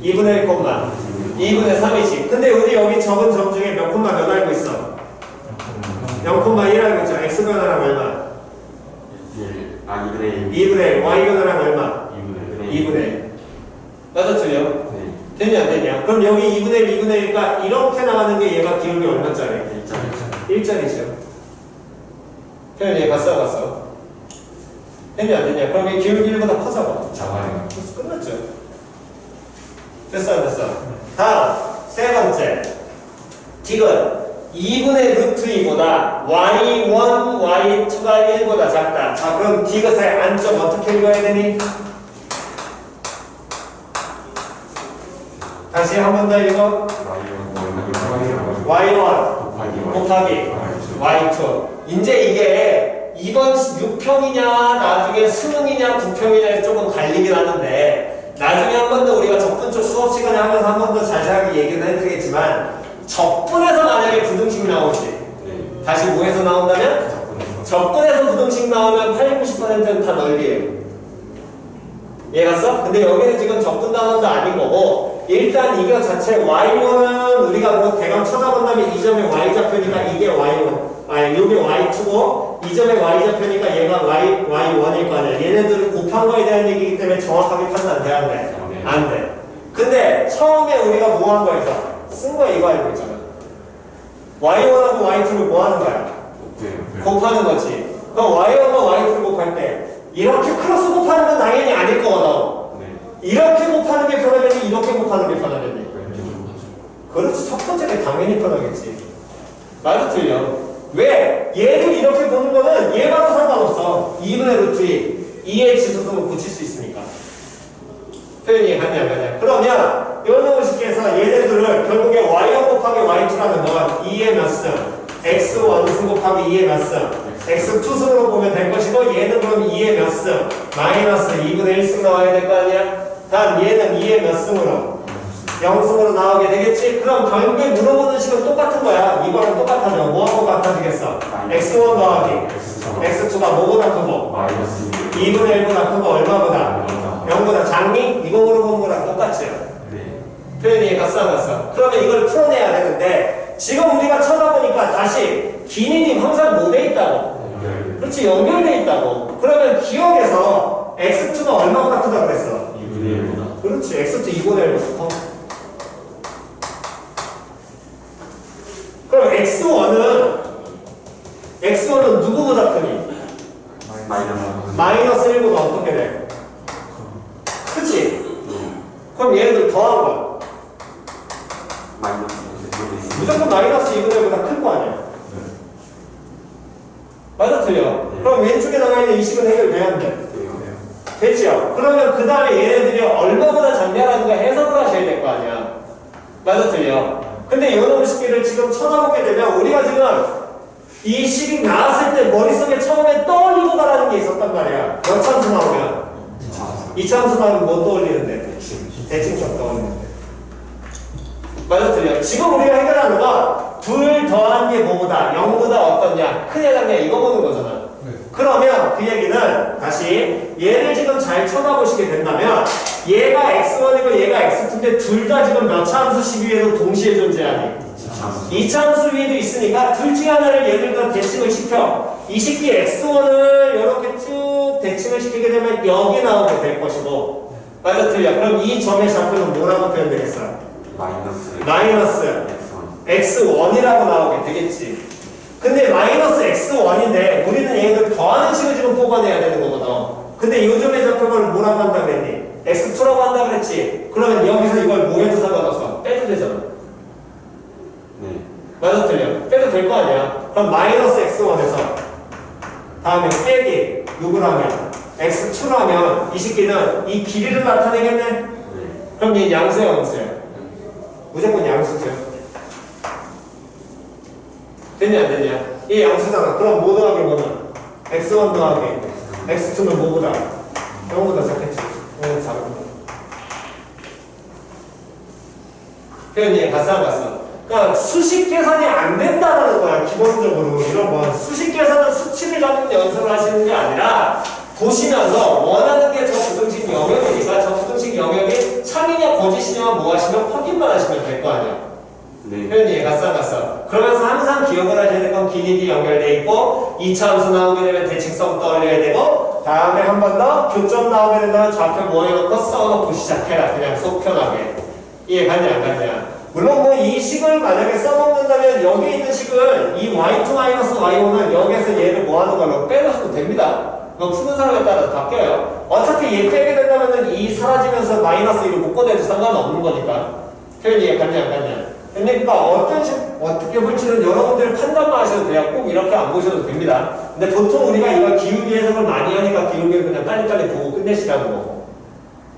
2분의 1 콤마 2분의 3이지. 근데 우리 여기 적은 점 중에 몇 콤마 몇 알고 있어? 0,1 알고 있죠? x 변화랑 얼마? 2분의 1 y 변화랑 얼마? 2분의 1 맞아 틀려? 되냐 안 되냐? 그럼 여기 2분의 1, 2분의 1가 이렇게 나가는 게 얘가 기울기 얼마짜리? 1짜리죠. 표현이 갔어 갔어? 되냐 안 되냐? 그럼 이 기울기 1보다 커져봐. 작아요. 그래서 끝났죠. 됐어 안 됐어? 다음 세 번째 디귿 2분의 루트 2보다 y1, y2가 1보다 작다. 자 그럼 디귿의 안쪽 어떻게 읽어야 되니? 다시 한 번 더 읽어. y1 곱하기 y2. 이제 이게 이번 6평이냐 나중에 수능이냐 9평이냐에 조금 갈리긴 하는데 나중에 한 번 더 우리가 적분쪽 수업 시간에 하면서 한 번 더 자세하게 얘기는 해드리겠지만 적분에서 만약에 부등식 나오지 다시 뭐에서 나온다면? 적분에서 부등식 나오면 80-90%는 다 넓이에요. 이해갔어? 근데 여기는 지금 적분 단원도 아닌 거고 일단 이거 자체 y1은 우리가 뭐 대강 쳐다본다면 이 점의 y좌표니까 이게 y1 아니 요게 y2고 이 점의 y좌표니까 얘가 y1일 거 아니야. 얘네들을 곱한 거에 대한 얘기이기 때문에 정확하게 판단 돼야 돼? 안 돼. 근데 처음에 우리가 뭐 한 거에서 쓴 거 이거 알고 있잖아. y1하고 y2를 뭐 하는 거야? 곱하는 거지. 그럼 y1과 y2를 곱할 때 이렇게 크로스 곱하는 건 당연히 아닐 거거든. 이렇게 곱하는 게 편하겠니? 이렇게 곱하는 게 편하겠니? 그렇지. 첫 번째가 당연히 편하겠지. 맞아 틀려? 왜? 얘를 이렇게 보는 거는 얘와도 상관없어. 2분의 루트 2의 지수수는 붙일 수 있으니까. 표현이 갔냐 안 갔냐? 그러면 요놈을 쉽게 해서 얘네들을 결국에 y1 곱하기 y2라는 뭐가 2의 몇 승? x1승 곱하기 2의 몇 승? x2승으로 보면 될 것이고 얘는 그럼 2의 몇 승? 마이너스 2분의 1승 나와야 될 거 아니야? 다음 얘는 2의 몇 승으로? 0승으로 나오게 되겠지? 그럼 결국에 물어보는 식은 똑같은 거야. 이거랑 똑같아져. 뭐하고 같아지겠어? x1 더하기 x2가 뭐보다 크고? 2분의 1보다 크고 얼마보다? 0보다 작니? 이거 물어보는 거랑 똑같죠? 표현이 갔어 안 갔어? 그러면 이걸 풀어내야 되는데 지금 우리가 쳐다보니까 다시 기니님 항상 뭐 돼 있다고? 그렇지 연결돼 있다고. 그러면 기억에서 x2가 얼마보다 크다고 그랬어? 2분의 1보다. 그렇지 x2 2분의 1보다 커. 그럼 x1은 누구보다 크니? 마이너스 1보다 어떻게 돼? 그치? 그럼 얘네들 더한 거야. 무조건 마이너스 2분의 1보다 클 거 아니야? 맞아 틀려? 그럼 왼쪽에 나가 있는 이 식은 해결돼야 안 돼? 되지요? 그러면 그 다음에 얘네들이 얼마보다 작냐라는 거 해석을 하셔야 될 거 아니야? 맞아 틀려? 근데 이놈의 식기를 지금 쳐다보게 되면 우리가 지금 이 식이 나왔을 때 머릿속에 처음에 떠올리고 가라는 게 있었단 말이야. 몇 참수 나오면? 2참수 나오면 뭐 떠올리는데? 대칭점 떠올리는데. 맞아 틀려. 지금 우리가 해결하는 건 둘 더한 게 뭐보다 0보다 어떻냐 크냐 작냐 이거 보는 거잖아. 그러면 그 얘기는 다시 얘를 지금 잘 쳐다보시게 된다면 얘가 x1이고 얘가 x2인데 둘 다 지금 몇 차 함수식 위에서 동시에 존재하니? 2차 함수 위에도 있으니까 둘 중에 하나를 예를 들어 대칭을 시켜. 이 식기 x1을 이렇게 쭉 대칭을 시키게 되면 여기 나오게 될 것이고 맞아 틀려. 그럼 이 점의 좌표는 뭐라고 표현되겠어? 마이너스 x1이라고 나오게 되겠지. 근데 마이너스 x1인데 우리는 얘를 더하는 식을 지금 뽑아내야 되는 거거든. 근데 요즘에 좌표를 뭐라고 한다 그랬니? x2라고 한다 그랬지. 그러면 여기서 이걸 뭐에 상관없어? 빼도 되잖아. 맞아 틀려. 빼도 될 거 아니야. 그럼 마이너스 x1에서 다음에 빼기 누구라면 x2라면 이 식기는 이 길이를 나타내겠네. 그럼 얘 양수야 음수야? 무조건 양수죠. 되냐 안 되냐? 이 양수잖아. 그럼 뭐 더하기 뭐는? x1 더하기 x2는 뭐보다? 0보다 작겠지. 0보다 작은 거. 표현이 갔어 안 갔어? 그러니까 수식 계산이 안 된다는 거야. 기본적으로 이런 건 수식 계산은 수치를 잡는 연습을 하시는 게 아니라 보시면서 원하는 게 저 부등식 영역이니까 저 부등식 영역이 참이냐 거짓이냐 뭐 하시면 확인만 하시면 될 거 아니야. 표현이 갔어 안 갔어? 그러면서 항상 기억을 하셔야 될 건 기니디 연결돼 있고 2차 함수 나오게 되면 대칭성 떠올려야 되고 다음에 한 번 더 교점 나오게 된다면 좌표 뭐 해놓고 써놓고 시작해라. 그냥 속 편하게. 이해 갔냐 안 갔냐? 물론 뭐 이 식을 만약에 써먹는다면 여기 있는 식을 이 y2-y5는 여기에서 얘를 뭐 하는 걸로 빼놓으셔도 됩니다. 그건 푸는 사람에 따라서 바뀌어요. 어차피 얘 빼게 된다면 이 사라지면서 마이너스 1을 묶어내도 상관없는 거니까. 표현이 이해 갔냐 안 갔냐? 그러니까 어떻게 볼지는 여러분들이 판단만 하셔도 돼요. 꼭 이렇게 안 보셔도 됩니다. 근데 보통 우리가 이걸 기울기 해석을 많이 하니까 기울기를 그냥 빨리빨리 보고 끝내시라는 거고.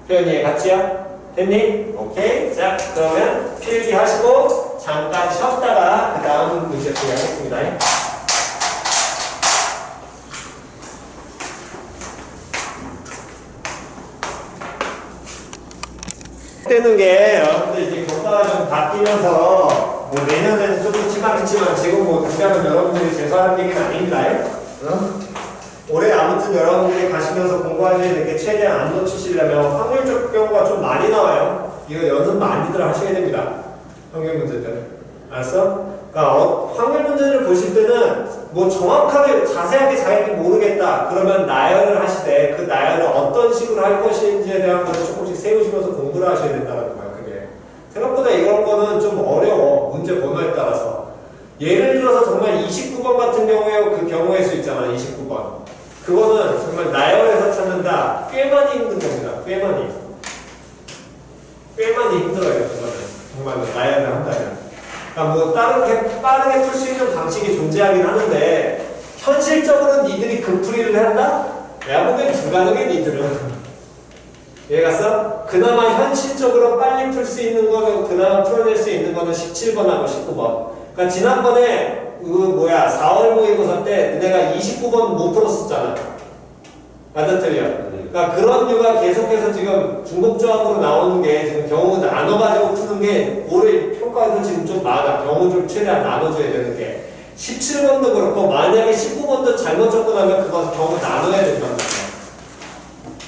표현이 같이요? 됐니? 오케이. 자, 그러면 필기 하시고 잠깐 쉬었다가 그 다음 문제 풀이하겠습니다. 되는 게 여러분들 이제 교과가 좀 바뀌면서 뭐 내년에는 조금 심하겠지만 지금 뭐 그냥 여러분들이 재수하는 얘기는 아닙니다. 올해 아무튼 여러분들이 가시면서 공부하셔야 될 게 최대한 안 놓치시려면 확률적 경우가 좀 많이 나와요. 이거 연습 많이들 하셔야 됩니다. 확률 문제들. 알았어? 그러니까 확률 문제를 보실 때는 뭐 정확하게 자세하게 자기가 모르겠다 그러면 나열을 하시되 그 나열을 어떤 식으로 할 것인지에 대한 것을 조금씩 세우시면서 공부를 하셔야 된다는 거야. 그게 생각보다 이런 거는 좀 어려워. 문제 번호에 따라서. 예를 들어서 정말 29번 같은 경우에 그 경우의 수 있잖아. 29번. 그거는 정말 나열해서 찾는다. 꽤 많이 힘든 겁니다. 꽤 많이 힘들어요. 그거는 정말로 나열을 한다면. 그러니까 뭐 빠르게 풀 수 있는 방식이 존재하긴 하는데 현실적으로 니들이 급풀이를 한다? 내가 보기엔 불가능해 니들은. 이해갔어? 그나마 현실적으로 빨리 풀 수 있는 거는 그나마 풀어낼 수 있는 거는 17번하고 19번. 그러니까 지난번에 4월 모의고사 때 너네가 29번 못 풀었었잖아. 맞아 틀려? 그러니까 그런 류가 계속해서 지금 중복조합으로 나오는 게 지금 경우 나눠가지고 푸는 게 올해 평가에서 지금 좀 많아. 경우 좀 최대한 나눠줘야 되는 게 17번도 그렇고 만약에 19번도 잘못 접근하면 그거 경우 나눠야 된단 말이야.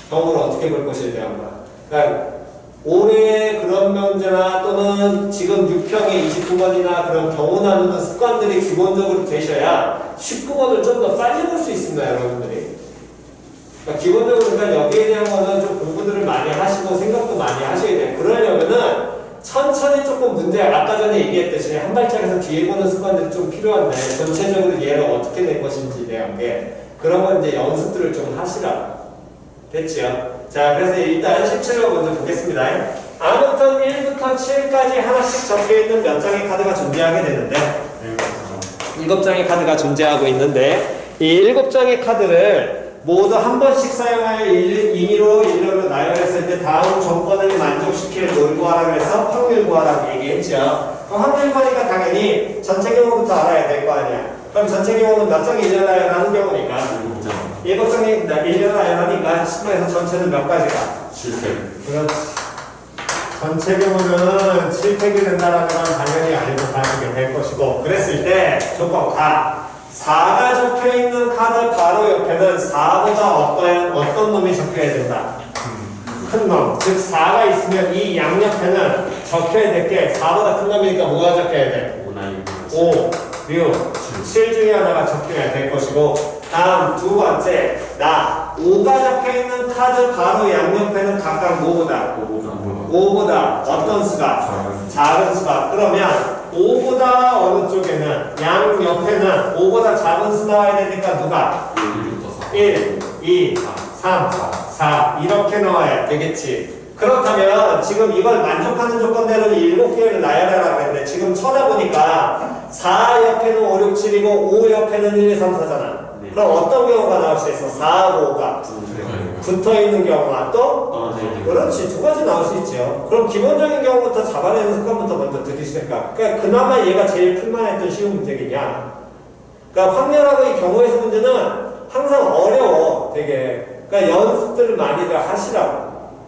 경우를 어떻게 볼 것에 대한 거야. 그러니까 올해 그런 문제나 또는 지금 6평에 29번이나 그런 경우 나누는 습관들이 기본적으로 되셔야 19번을 좀 더 빨리 볼 수 있습니다. 여러분들이. 그러니까 기본적으로 그러니까 여기에 대한 거는 좀 공부들을 많이 하시고 생각도 많이 하셔야 돼요. 그러려면은 천천히 조금 문제, 아까 전에 얘기했듯이 한 발짝에서 뒤에 보는 습관들이 좀 필요한데 전체적으로 얘를 어떻게 낼 것인지에 대한 게 그런 건 이제 연습들을 좀 하시라. 됐지요? 자, 그래서 일단 17번 먼저 보겠습니다. 아무튼 1부터 7까지 하나씩 적혀있는 몇 장의 카드가 존재하게 되는데 7장의 카드가 존재하고 있는데 이 7장의 카드를 모두 한 번씩 사용하여 임의로 일렬로 나열했을 때 다음 조건을 만족시킬 뭘 구하라고 해서 확률 구하라고 얘기했죠. 그럼 확률 구하니까 당연히 전체 경우부터 알아야 될 거 아니야. 그럼 전체 경우는 몇 장이 일렬 나열하는 경우니까 7장이 일렬 나열하니까 10번에서 전체는 몇 가지가? 7팩. 그렇지. 전체 규모는 7팩이 된다라는 건 당연히 알고 가시게 될 것이고 그랬을 때 조건 가 4가 적혀있는 카드 바로 옆에는 4보다 어떤 놈이 적혀야 된다. 큰 놈. 즉 4가 있으면 이 양옆에는 적혀야 될 게 4보다 큰 놈이니까 뭐가 적혀야 돼? 5, 6, 7 중에 하나가 적혀야 될 것이고 다음 두 번째 나 5가 적혀있는 카드 바로 양옆에는 각각 뭐보다? 5보다 어떤 수가? 작은 수가. 그러면 5보다 어느 쪽에는 양옆에는 5보다 작은 수 나와야 되니까 누가? 1, 2, 3, 4 이렇게 나와야 되겠지. 그렇다면 지금 이걸 만족하는 조건대로 7개를 나열하라고 했는데 지금 쳐다보니까 4 옆에는 5, 6, 7이고 5 옆에는 1, 2, 3, 4잖아. 그럼 어떤 경우가 나올 수 있어? 4하고 5가 붙어있는 경우가 또? 그렇지. 두 가지 나올 수 있죠. 그럼 기본적인 경우부터 잡아내는 습관부터 먼저 들으시니까 그러니까 그나마 얘가 제일 풀만했던 쉬운 문제겠냐. 그러니까 확률하고 이 경우에서 문제는 항상 어려워 되게. 그러니까 연습들을 많이들 하시라고.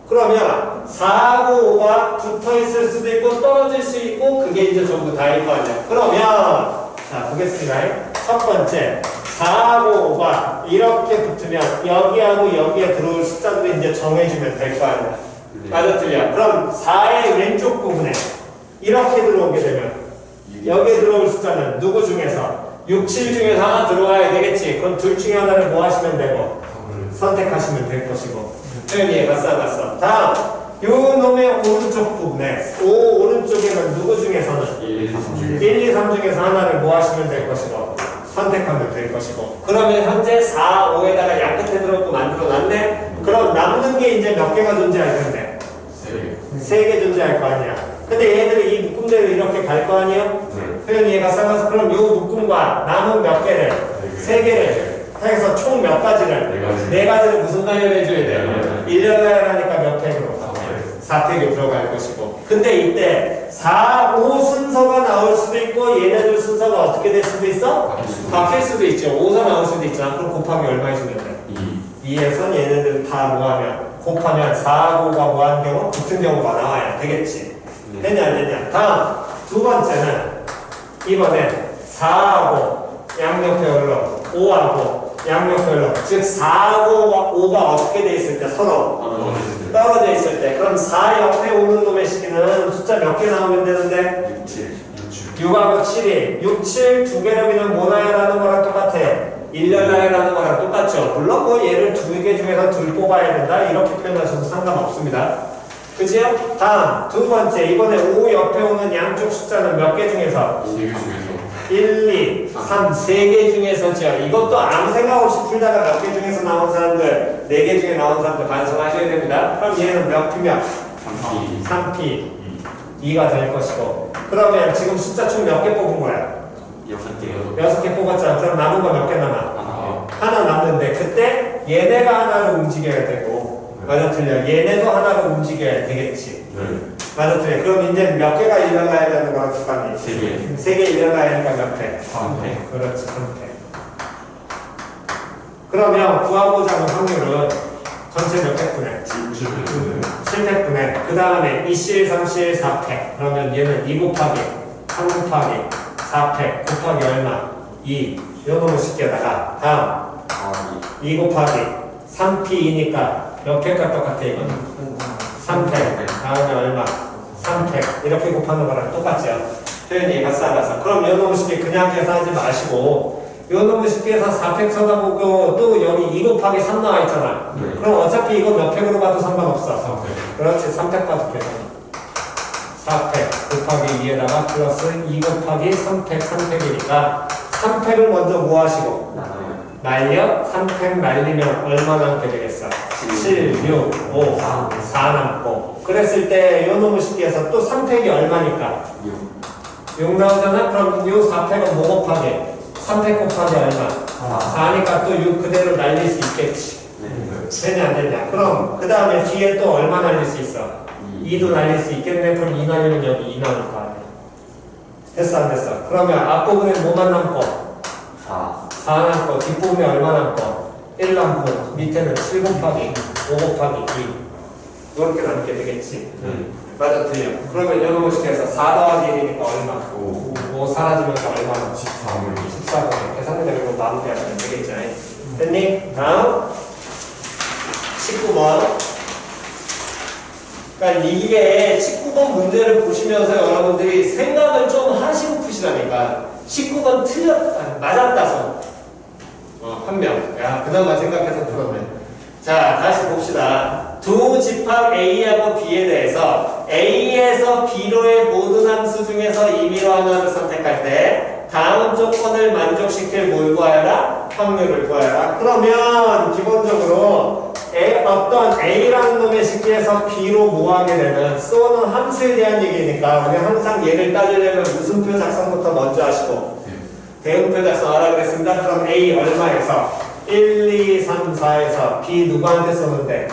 그러면 4하고 5가 붙어있을 수도 있고 떨어질 수 있고 그게 이제 전부 다일 거 아니야. 그러면 자 보겠습니다. 첫 번째 4하고 5가 이렇게 붙으면 여기하고 여기에 들어올 숫자들을 이제 정해주면 될 거 아니야. 맞아 틀려. 그럼 4의 왼쪽 부분에 이렇게 들어오게 되면 여기에 들어올 숫자는 누구 중에서 6, 7 중에서 하나 들어와야 되겠지. 그럼 둘 중에 하나를 뭐 하시면 되고 선택하시면 될 것이고. 표현이 갔어. 다음 요 놈의 오른쪽 부분에 오른쪽에는 누구 중에서는 1, 2, 3 중에서 하나를 뭐 하시면 될 것이고 선택하면 될 것이고. 그러면 현재 4, 5에다가 양 끝에 들어오고 만들어 놨네. 그럼 남는 게 이제 몇 개가 존재할 텐데? 3개 존재할 거 아니야. 근데 얘들이 이 묶음대로 이렇게 갈 거 아니야? 표현이 얘가 싸가서 그럼 요 묶음과 남은 몇 개를? 3개를 해서 총 몇 가지를? 4가지를 무슨 나열해 줘야 돼? 1년 나열하니까 몇 팩으로? 4팩이 들어갈 것이고. 근데 이때 4, 5 순서가 나올 수도 있고 얘네들 순서가 어떻게 될 수도 있어? 바뀔 수도 있죠. 5가 나올 수도 있잖아. 그럼 곱하기 얼마 해주면 돼? 2에선 얘네들 다 뭐하면 곱하면 4하고 5가 뭐하는 경우? 붙은 경우가 나와야 되겠지. 되냐 안 되냐? 다음 두 번째는 이번에 4하고 양옆에 올라 5하고 양옆에 올라 즉 4하고 5가 어떻게 돼 있을 때 서로 떨어져 있을 때 그럼 4 옆에 오는 놈의 시기는 숫자 몇 개 나오면 되는데 6하고 7이 6, 7 두 개름이는 뭐 나열하는 거랑 똑같아. 1년 나열하는 거랑 똑같죠. 물론 뭐 얘를 2개 중에서 둘 뽑아야 된다 이렇게 표현하셔도 상관없습니다. 그치요? 다음 두 번째 이번에 5 옆에 오는 양쪽 숫자는 몇 개 중에서? 1, 2, 3, 3개 중에서죠. 이것도 아무 생각 없이 풀다가 몇 개 중에서 나온 사람들 4개 중에 나온 사람들 반성하셔야 됩니다. 그럼 얘는 몇 피면? 3피 2가 될 것이고. 그러면 지금 숫자 총 몇 개 뽑은 거야? 6개 뽑았잖아. 그럼 남은 거 몇 개 남아? 하나 남는데 그때 얘네가 하나로 움직여야 되고 맞아 틀려. 얘네도 하나로 움직여야 되겠지. 맞아 틀려. 그럼 이제 몇 개가 일어나야 되는 거랑 똑같니? 3개 일어나야 하니까 몇 회? 3회. 그렇지 3회. 그러면 구하고자 하는 확률은 전체 몇 팩분에? 7팩분에 그 다음에 2실, 3실, 4팩 그러면 얘는 2 곱하기 3 곱하기 4팩 곱하기 얼마? 2 요놈을 쉽게다가 다음 2 곱하기 3p이니까 몇 팩과 똑같아 이건? 3팩 다음에 얼마? 3팩 이렇게 곱하는 거랑 똑같죠? 표현이 가싸가서 그럼 요놈을 쉽게 그냥 계산하지 마시고 요놈을 쉽게 해서 4팩 쳐다보고 또 여기 2 곱하기 3 나와 있잖아. 그럼 어차피 이거 몇 팩으로 봐도 상관없어. 그렇지 3팩 봐도 계산. 4팩 곱하기 2에다가 플러스 2 곱하기 3팩 3팩이니까 3팩을 먼저 뭐 하시고? 날려 3팩 날리면 얼마 남게 되겠어? 7, 6, 5, 4 남고 그랬을 때 요놈을 쉽게 해서 또 3팩이 얼마니까? 6 나오잖아? 그럼 요 4팩은 뭐 곱하기? 3팩 곱하기 얼마? 4니까 또 6 그대로 날릴 수 있겠지. 되냐 안 되냐? 그럼 그 다음에 뒤에 또 얼마 날릴 수 있어? 2도 날릴 수 있겠네. 그럼 2 날리면 여기 2 나올 거 아니야. 됐어 안 됐어? 그러면 앞부분에 뭐만 남고? 4 남고 뒷부분에 얼마 남고? 1 남고 밑에는 7 곱하기 5 곱하기 2 이렇게 남게 되겠지. 맞아, 틀려. 그러면 이런 식해서 4 더하기 1이니까 얼마? 5 사라지면서 얼마나? 14번. 계산대로 마무리하시면 되겠죠. 됐니? 다음 19번. 그러니까 이게 19번 문제를 보시면서 여러분들이 생각을 좀 하시고 푸시라니까. 19번 맞았다 손. 한 명. 야, 그나마 생각해서 풀었네. 자, 다시 봅시다. 두 집합 A하고 B에 대해서 A에서 B로의 모든 함수 중에서 임의로 하나를 선택할 때 다음 조건을 만족시킬 뭘 구하여라? 확률을 구하여라. 그러면 기본적으로 어떤 A라는 놈의 식기에서 B로 모하게 되는 쏘는 함수에 대한 얘기니까 우리 항상 얘를 따지려면 무슨표 작성부터 먼저 하시고 대응표 작성하라 그랬습니다. 그럼 A 얼마에서 1, 2, 3, 4에서 B 누구한테 쏘는데?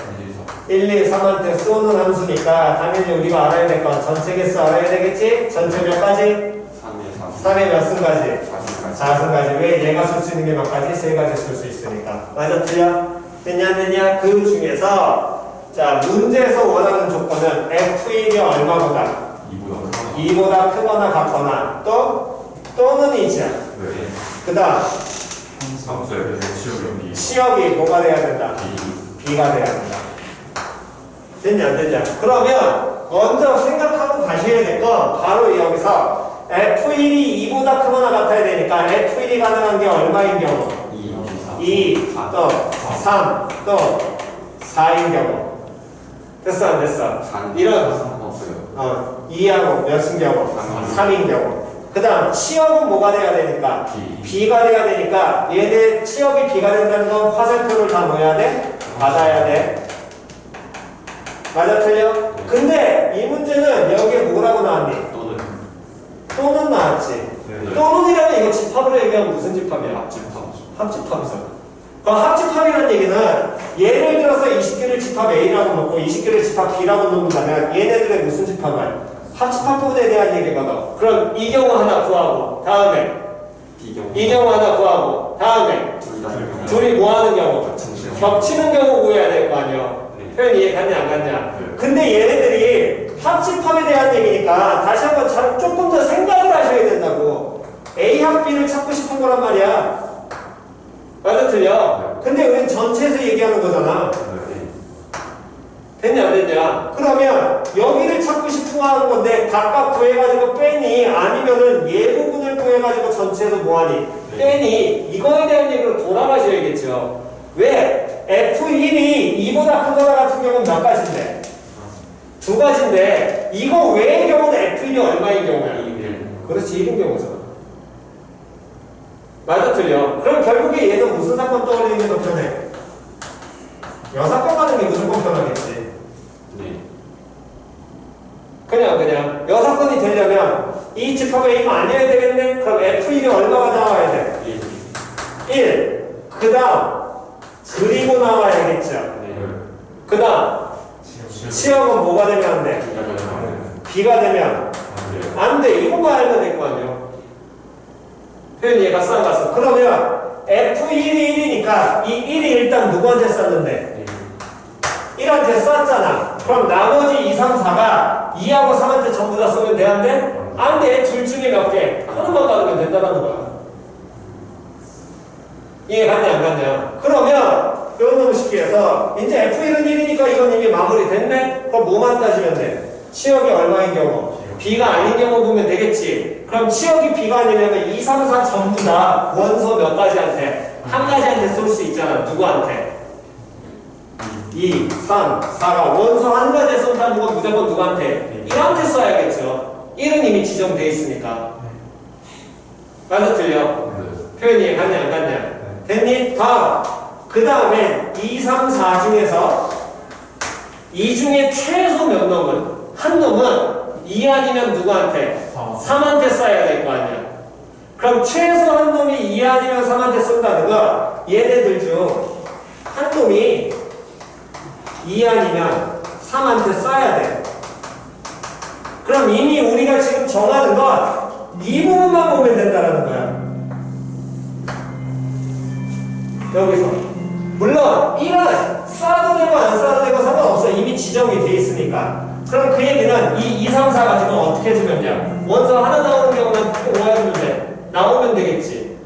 1, 2, 3한테 쏘는 함수니까 당연히 우리가 알아야 될 건 전체 개수 알아야 되겠지? 전체 몇 가지? 3의 몇 승까지? 4승까지. 왜 얘가 쓸 수 있는 게 몇 가지? 3가지 쓸 수 있으니까. 맞아, 틀려? 됐냐, 안 됐냐? 그 중에서 자, 문제에서 원하는 조건은 F1이 얼마보다? 2보다 크거나 같거나 또는 이지야. 그 다음 시역이 뭐가 돼야 된다? B가 돼야 된다. 됐냐 안 됐냐? 그러면 먼저 생각하고 가셔야 될 건 바로 여기서 F1이 2보다 크거나 같아야 되니까 F1이 가능한 게 얼마인 경우? 2, 또 3, 또 4인 경우. 됐어 안 됐어? 이런 2하고 몇인 경우? 3인 경우. 그 다음 치역은 뭐가 돼야 되니까? B가 돼야 되니까 얘네 치역이 B가 된다는 건 화살표를 다 넣어야 돼? 받아야 돼. 맞아 틀려? 근데 이 문제는 여기에 뭐라고 나왔니? 또는 나왔지. 또는이라면 이거 집합으로 얘기하면 무슨 집합이야? 합집합이잖아. 그럼 합집합이라는 얘기는 예를 들어서 20개를 집합 A라고 놓고 20개를 집합 B라고 놓는다면 얘네들의 무슨 집합이야? 합집합 부분에 대한 얘기거든. 그럼 이 경우 하나 구하고 다음에 이 경우 하나 구하고 다음에 둘이 뭐 하는 경우? 겹치는 경우 구해야 될 거 아니야. 표현 이해 갔냐 안 갔냐? 근데 얘네들이 합집합에 대한 얘기니까 다시 한번 조금 더 생각을 하셔야 된다고. A합 B를 찾고 싶은 거란 말이야. 맞아 틀려? 근데 우린 전체에서 얘기하는 거잖아. 됐냐 안 됐냐? 그러면 여기를 찾고 싶어 하는 건데 각각 구해가지고 빼니 아니면은 얘 부분을 구해가지고 전체에서 뭐하니? 빼니 이거에 대한 얘기로 돌아가셔야겠죠. 왜? F1이 2보다 크거나 같은 경우는 몇 가지인데? 2가지인데 이거 외의 경우는 F1이 얼마인 경우야? 1. 그렇지 1인 경우잖아. 맞아 틀려? 그럼 결국에 얘는 무슨 사건 떠올리는 게 더 편해? 여사건 가는 게 무조건 편하겠지. 그냥 여사건이 되려면 이 집합 A가 아니어야 되겠네? 그럼 F1이 얼마가 나와야 돼? 1. 그 다음 그리고 나와야겠죠. 그 다음 치역은 뭐가 되면 안 돼? B가 되면 안 돼. 이것만 알면 될 거 아니야. 표현 이해가 안 갔어. 그러면 F1이 1이니까 이 1이 일단 누구한테 썼는데? 1한테 쐈잖아. 그럼 나머지 2, 3, 4가 2하고 3한테 전부 다 쏘면 돼? 안 돼? 안 돼. 둘 중에 몇 개? 하나만 받으면 된다는 거야. 이해 갔냐 안 갔냐? 그러면 이런 놈 식기에서 이제 F1은 1이니까 이건 이미 마무리 됐네? 그럼 뭐만 따지면 돼? 치역이 얼마인 경우? B가 아닌 경우 보면 되겠지. 그럼 치역이 B가 아니려면 2, 3, 4 전부 다 원소 몇 가지한테? 한 가지한테 쏠 수 있잖아. 누구한테? 2, 3, 4가 원소 한 가지에 쏜다는 건 무조건 누구한테? 1한테 써야겠죠. 1은 이미 지정돼 있으니까. 맞아 틀려? 표현 이해 갔냐 안 갔냐? 됐니? 다음. 그 다음에 2, 3, 4 중에서 이 중에 최소 몇 놈은? 한 놈은 2 아니면 누구한테? 3한테 써야 될 거 아니야. 그럼 최소 한 놈이 2 아니면 3한테 쏜다는 건 얘네들 중 한 놈이 2 아니면 3한테 써야 돼. 그럼 이미 우리가 지금 정하는 건 이 부분만 보면 된다는 거야. 여기서. 물론 1은 쏴도 되고 안 쏴도 되고 상관없어. 이미 지정이 돼 있으니까. 그럼 그 얘기는 이 2, 3, 4 가지고 어떻게 해주면 돼? 원소 하나 나오는 경우는 5해주면 돼. 나오면 되겠지.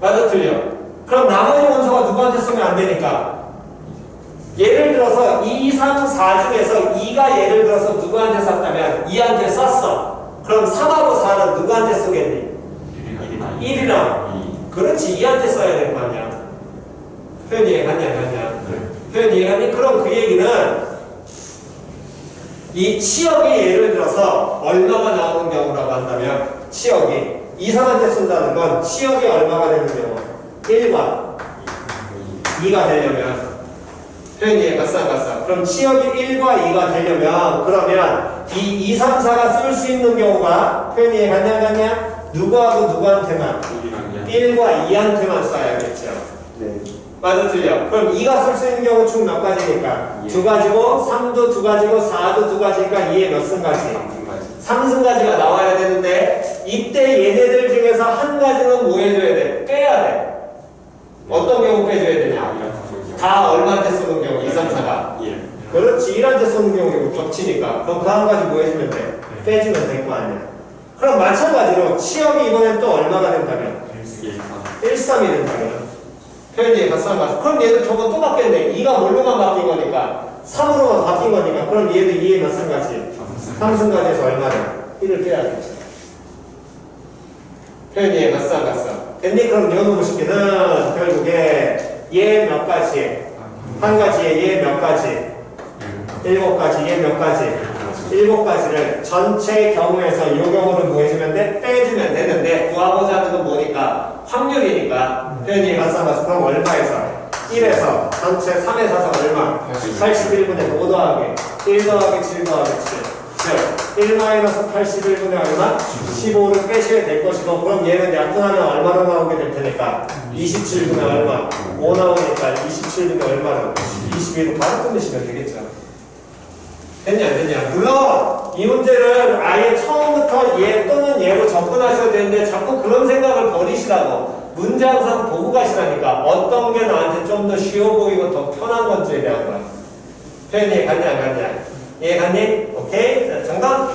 맞아 틀려? 그럼 나머지 원소가 누구한테 쓰면 안 되니까. 예를 들어서 2, 3, 4 중에서 2가 예를 들어서 누구한테 썼다면 2한테 썼어. 그럼 3하고 4는 누구한테 쓰겠니? 1이랑. 그렇지. 2한테 써야 될 거 아니야. 표현 이해갔냐? 표현 이해갔니? 그럼 그 얘기는 이 치역이 예를 들어서 얼마가 나오는 경우라고 한다면 치역이 2, 3한테 쓴다는 건 치역이 얼마가 되는 경우? 1과 2가 되려면 표현 이해갔어? 그럼 치역이 1과 2가 되려면 그러면 이 2, 3, 4가 쓸 수 있는 경우가 표현 이해갔냐? 누구하고 누구한테만? 1과 2한테만 써야겠죠. 네. 맞아 틀려. 그럼 2가 쓸 수 있는 경우 총 몇 가지니까? 예. 2가지고 3도 2가지고 4도 2가지니까 2에 몇 승가지? 3승가지가 나와야 되는데 이때 얘네들 중에서 한 가지는 뭐 해줘야 돼? 빼야 돼. 어떤 경우 빼줘야 되냐? 다 얼마한테 쓰는 경우? 2, 3, 4가. 그렇지. 1한테 쓰는 경우 겹치니까. 그럼 그 한 가지 뭐 해주면 돼? 빼주면 될 거 아니야. 그럼 마찬가지로 치역이 이번엔 또 얼마가 된다면? 1, 3이 된다면? 표현 이해갔어? 그럼 얘도 저거 또 바뀌었네. 2가 뭘로만 바뀐 거니까 3으로만 바뀐 거니까 그럼 얘도 2에 몇 승가지? 3승가지에서 얼마냐? 1을 빼야겠지. 표현 이해갔어? 됐니? 그럼 연구식기는 결국에 얘 몇 가지? 한 가지에 얘 몇 가지? 7가지. 얘 몇 가지? 7가지를 전체 경우에서 이 경우는 뭐 해주면 돼? 빼주면 되는데 구하고자 하는 건 뭐니까? 확률이니까 표현이 맞상가서 그럼 얼마에서? 1에서 전체 3에 사서 얼마? 81분의 5 더하기 1 더하기 7 더하기 7 즉 1 마이너스 81분의 얼마? 15를 빼셔야 될 것이고 그럼 얘는 약분하면 얼마로 나오게 될 테니까 27분의 얼마? 5 나오니까 27분의 얼마로? 22로 바로 끊으시면 되겠죠. 됐냐 안 됐냐? 물론 이 문제를 아예 처음부터 얘 또는 얘로 접근하셔야 되는데 자꾸 그런 생각을 버리시라고 문제 항상 보고 가시라니까 어떤 게 나한테 좀 더 쉬워 보이고 더 편한 건지에 대한 거야. 표현 이해 갔냐 안 갔냐? 이해 갔니? 오케이? 자, 정답?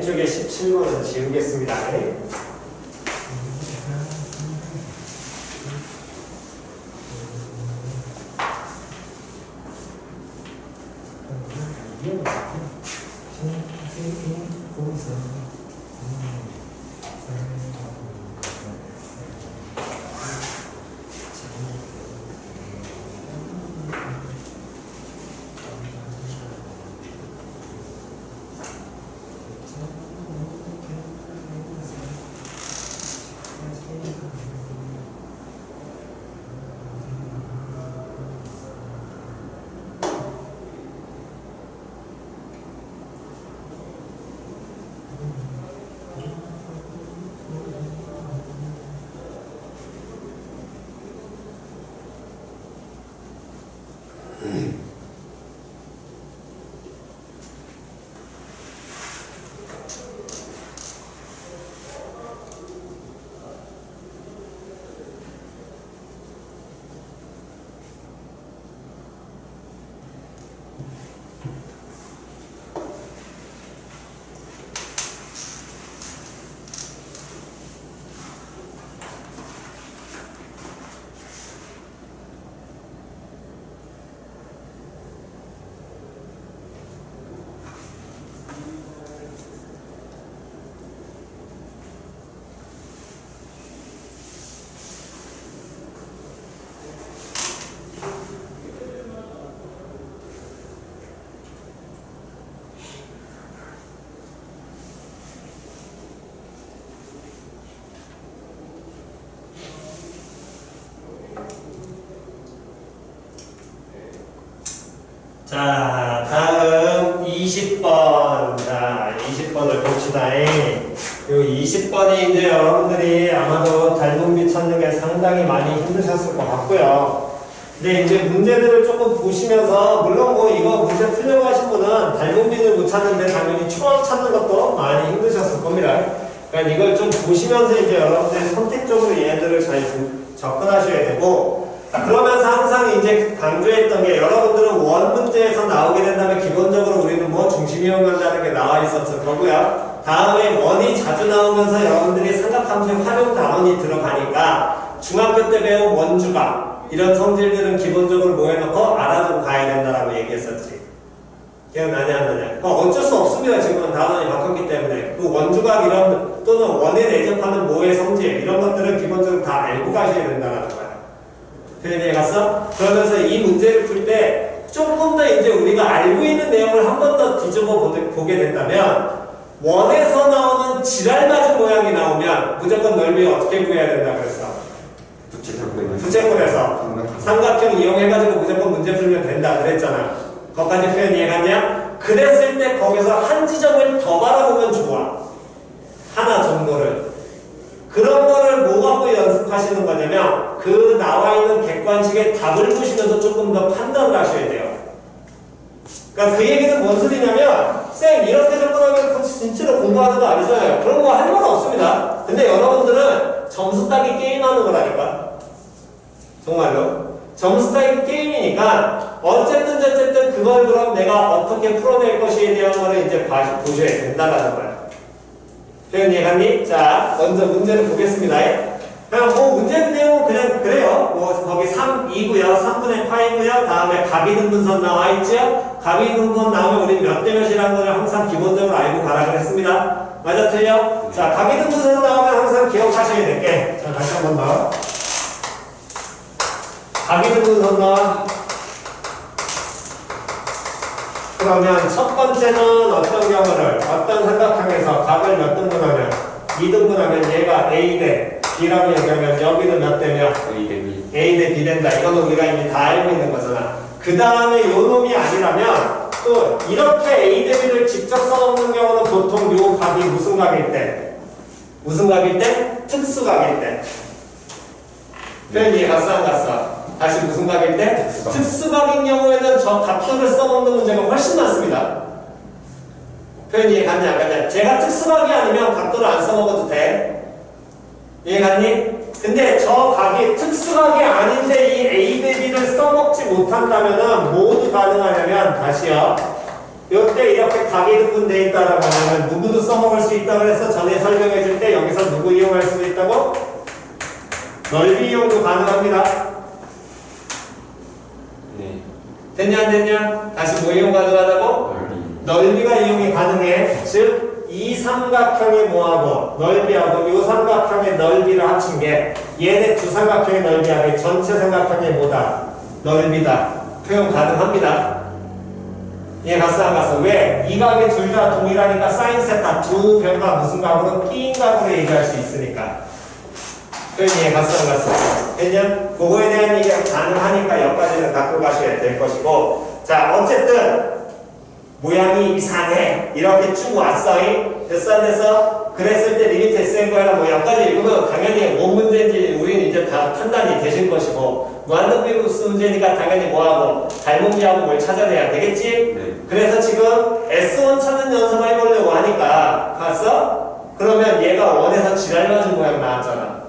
이쪽에 17번은 지우겠습니다. 자, 다음 20번. 자, 20번을 봅시다. 이 20번이 이제 여러분들이 아마도 닮은비 찾는 게 상당히 많이 힘드셨을 것 같고요. 근데 이제 문제들을 조금 보시면서, 물론 뭐 이거 문제 풀려고 하신 분은 닮은비를 못 찾는데 당연히 초합 찾는 것도 많이 힘드셨을 겁니다. 그러니까 이걸 좀 보시면서 이제 여러분들이 선택적으로 얘네들을 잘 접근하셔야 되고, 그러면서 항상 이제 강조했던 게, 여러분들은 원 문제에서 나오게 된다면 기본적으로 우리는 뭐 중심이용한다는 게 나와 있었을 거고요. 다음에 원이 자주 나오면서 여러분들이 삼각함수의 활용 단원이 들어가니까 중학교 때 배운 원주각 이런 성질들은 기본적으로 뭐 해놓고 알아두고 가야 된다라고 얘기했었지. 기억나냐 안 나냐? 어쩔 수 없습니다. 지금은 단원이 바뀌었기 때문에. 그 원주각 이런 또는 원에 내접하는 모의 성질 이런 것들은 기본적으로 다 알고 가셔야 된다는 거야. 표현해 갔어? 그러면서 이 문제를 풀 때 조금 더 이제 우리가 알고 있는 내용을 한 번 더 뒤집어 보게 된다면, 원에서 나오는 지랄맞은 모양이 나오면 무조건 넓이 어떻게 구해야 된다 그랬어? 부채꼴에서 삼각형 이용해가지고 무조건 문제 풀면 된다 그랬잖아. 거기까지 표현 이해갔냐? 그랬을 때 거기서 한 지점을 더 바라보면 좋아. 하나 정도를. 그런 거를 뭐 갖고 연습하시는 거냐면, 그 나와 있는 객관식의 답을 보시면서 조금 더 판단을 하셔야 돼요. 그러니까 그 얘기는 뭔 소리냐면, 쌤 이렇게 접근하면 진짜로 공부하는 거 아니잖아요. 그런 거 할 말 없습니다. 근데 여러분들은 점수 따기 게임하는 거라니까. 정말로. 점수 따기 게임이니까 어쨌든 그걸 그럼 내가 어떻게 풀어낼 것이에 대한 거를 이제 보셔야 된다라는 거야. 표현 이해갔니? 자, 먼저 문제를 보겠습니다. 그냥 뭐 문제 내용은 그냥 그래요. 뭐 거기 3이고요. 3분의 파이고요. 다음에 가비등분선 나와 있죠? 가비등분선 나오면 우리 몇 대 몇이라는 걸 항상 기본적으로 알고 가라 그랬습니다. 맞아 틀려? 자, 가비등분선 나오면 항상 기억하셔야 될 게. 자, 다시 한 번 더. 가비등분선 나와. 그러면 첫 번째는 어떤 경우를, 어떤 삼각형에서 각을 몇 등분하면, 2등분하면 얘가 A 대 B라고 얘기하면 여기는 몇 대면? A 대 B 된다. 이건 우리가 이미 다 알고 있는 거잖아. 그 다음에 요 놈이 아니라면 또 이렇게 A 대 B를 직접 써놓는 경우는 보통 요 각이 무슨 각일 때? 무슨 각일 때? 특수각일 때. 표현 이해갔어 안 갔어? 다시 무슨 각일 때? 특수각인 경우에는 저 각도를 써놓는 문제가 훨씬 많습니다. 표현 이해갔냐 안 갔냐? 제가 특수각이 아니면 각도를 안 써먹어도 돼. 이해갔니? 근데 저 각이 특수각이 아닌데 이 A 대 B를 써먹지 못한다면은 모두 가능하냐면, 다시요. 요때 이렇게 각이 등분되어 있다라고 하면 누구도 써먹을 수 있다고 해서 전에 설명해 줄 때 여기서 누구 이용할 수 있다고? 넓이 이용도 가능합니다. 네. 됐냐 안 됐냐? 다시 뭐 이용 가능하다고? 넓이가 이용이 가능해. 즉, 이 삼각형의 뭐하고 넓이하고 이 삼각형의 넓이를 합친 게 얘네 두 삼각형의 넓이하고 전체 삼각형의 뭐다? 넓이다. 표현 가능합니다. 얘 갔어 안 갔어? 왜? 이 각이 둘 다 동일하니까 사인 세타 두 변가 무슨 각으로? 끼인 각으로 얘기할 수 있으니까. 표현 이해 갔어 안 갔어? 됐냐? 그거에 대한 얘기가 가능하니까 여기까지는 갖고 가셔야 될 것이고, 자 어쨌든 모양이 이상해 이렇게 쭉 왔어. 됐어 안 됐어? 그랬을 때 리미트 SN과랑 뭐 여기까지 읽으면 당연히 뭔 문제인지 우리는 이제 다 판단이 되실 것이고, 무한등비루스 문제니까 당연히 뭐하고 닮은비하고 뭘 찾아내야 되겠지? 네. 그래서 지금 S1 찾는 연습을 해보려고 하니까 봤어? 그러면 얘가 원에서 지랄맞은 모양 나왔잖아.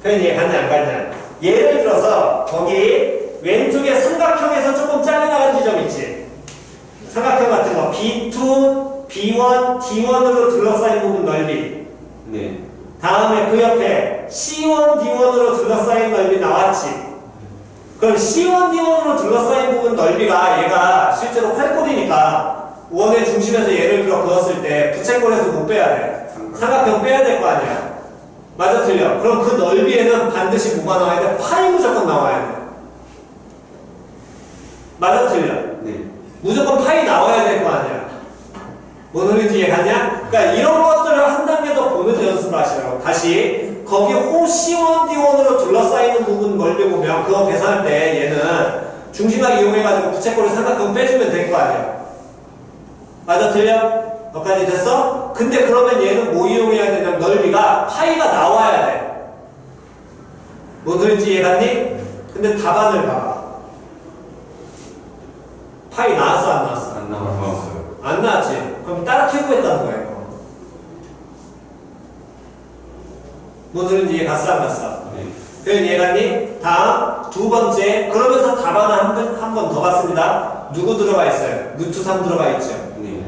표현 이해 갔냐 안 갔냐? 예를 들어서 거기 왼쪽에 삼각형에서 조금 잘려나간 지점 있지? 삼각형 같은 거 B2, B1, D1으로 둘러싸인 부분 넓이. 네. 다음에 그 옆에 C1, D1으로 둘러싸인 넓이 나왔지. 그럼 C1, D1으로 둘러싸인 부분 넓이가 얘가 실제로 활골이니까 원의 중심에서 예를 들어 그었을 때 부채꼴에서 못 빼야 돼. 삼각형 빼야 될 거 아니야. 맞아 틀려? 그럼 그 넓이에는 반드시 뭐가 나와야 돼? 파이 무조건 나와야 돼. 맞아 틀려? 네. 무조건 파이 나와야 될 거 아니야. 뭔 소리인지 이해가냐? 그러니까 이런 것들을 한 단계 더 보면서 연습을 하시라고. 다시 거기 호 C1, D1으로 둘러싸이는 부분 넓이 보면 그거 계산할 때 얘는 중심각 이용해가지고 부채꼴을 삼각형 빼주면 될 거 아니야. 맞아 틀려? 너까지 됐어? 근데 그러면 얘는 뭐 이용해야 되냐면 넓이가 파이가 나와야 돼. 뭔 소리인지 이해갔니? 근데 답안을 봐봐. 파이 나왔어 안 나왔어? 안 나왔어요. 안 나왔지? 그럼 따라 키우고 했다는 거야 이거. 뭔 소리인지 이해 갔어 안 갔어? 네. 표현 이해갔니? 다음 두 번째 그러면서 답안을 한 번 더 봤습니다. 누구 들어가 있어요? 루트 3 들어가 있죠? 네.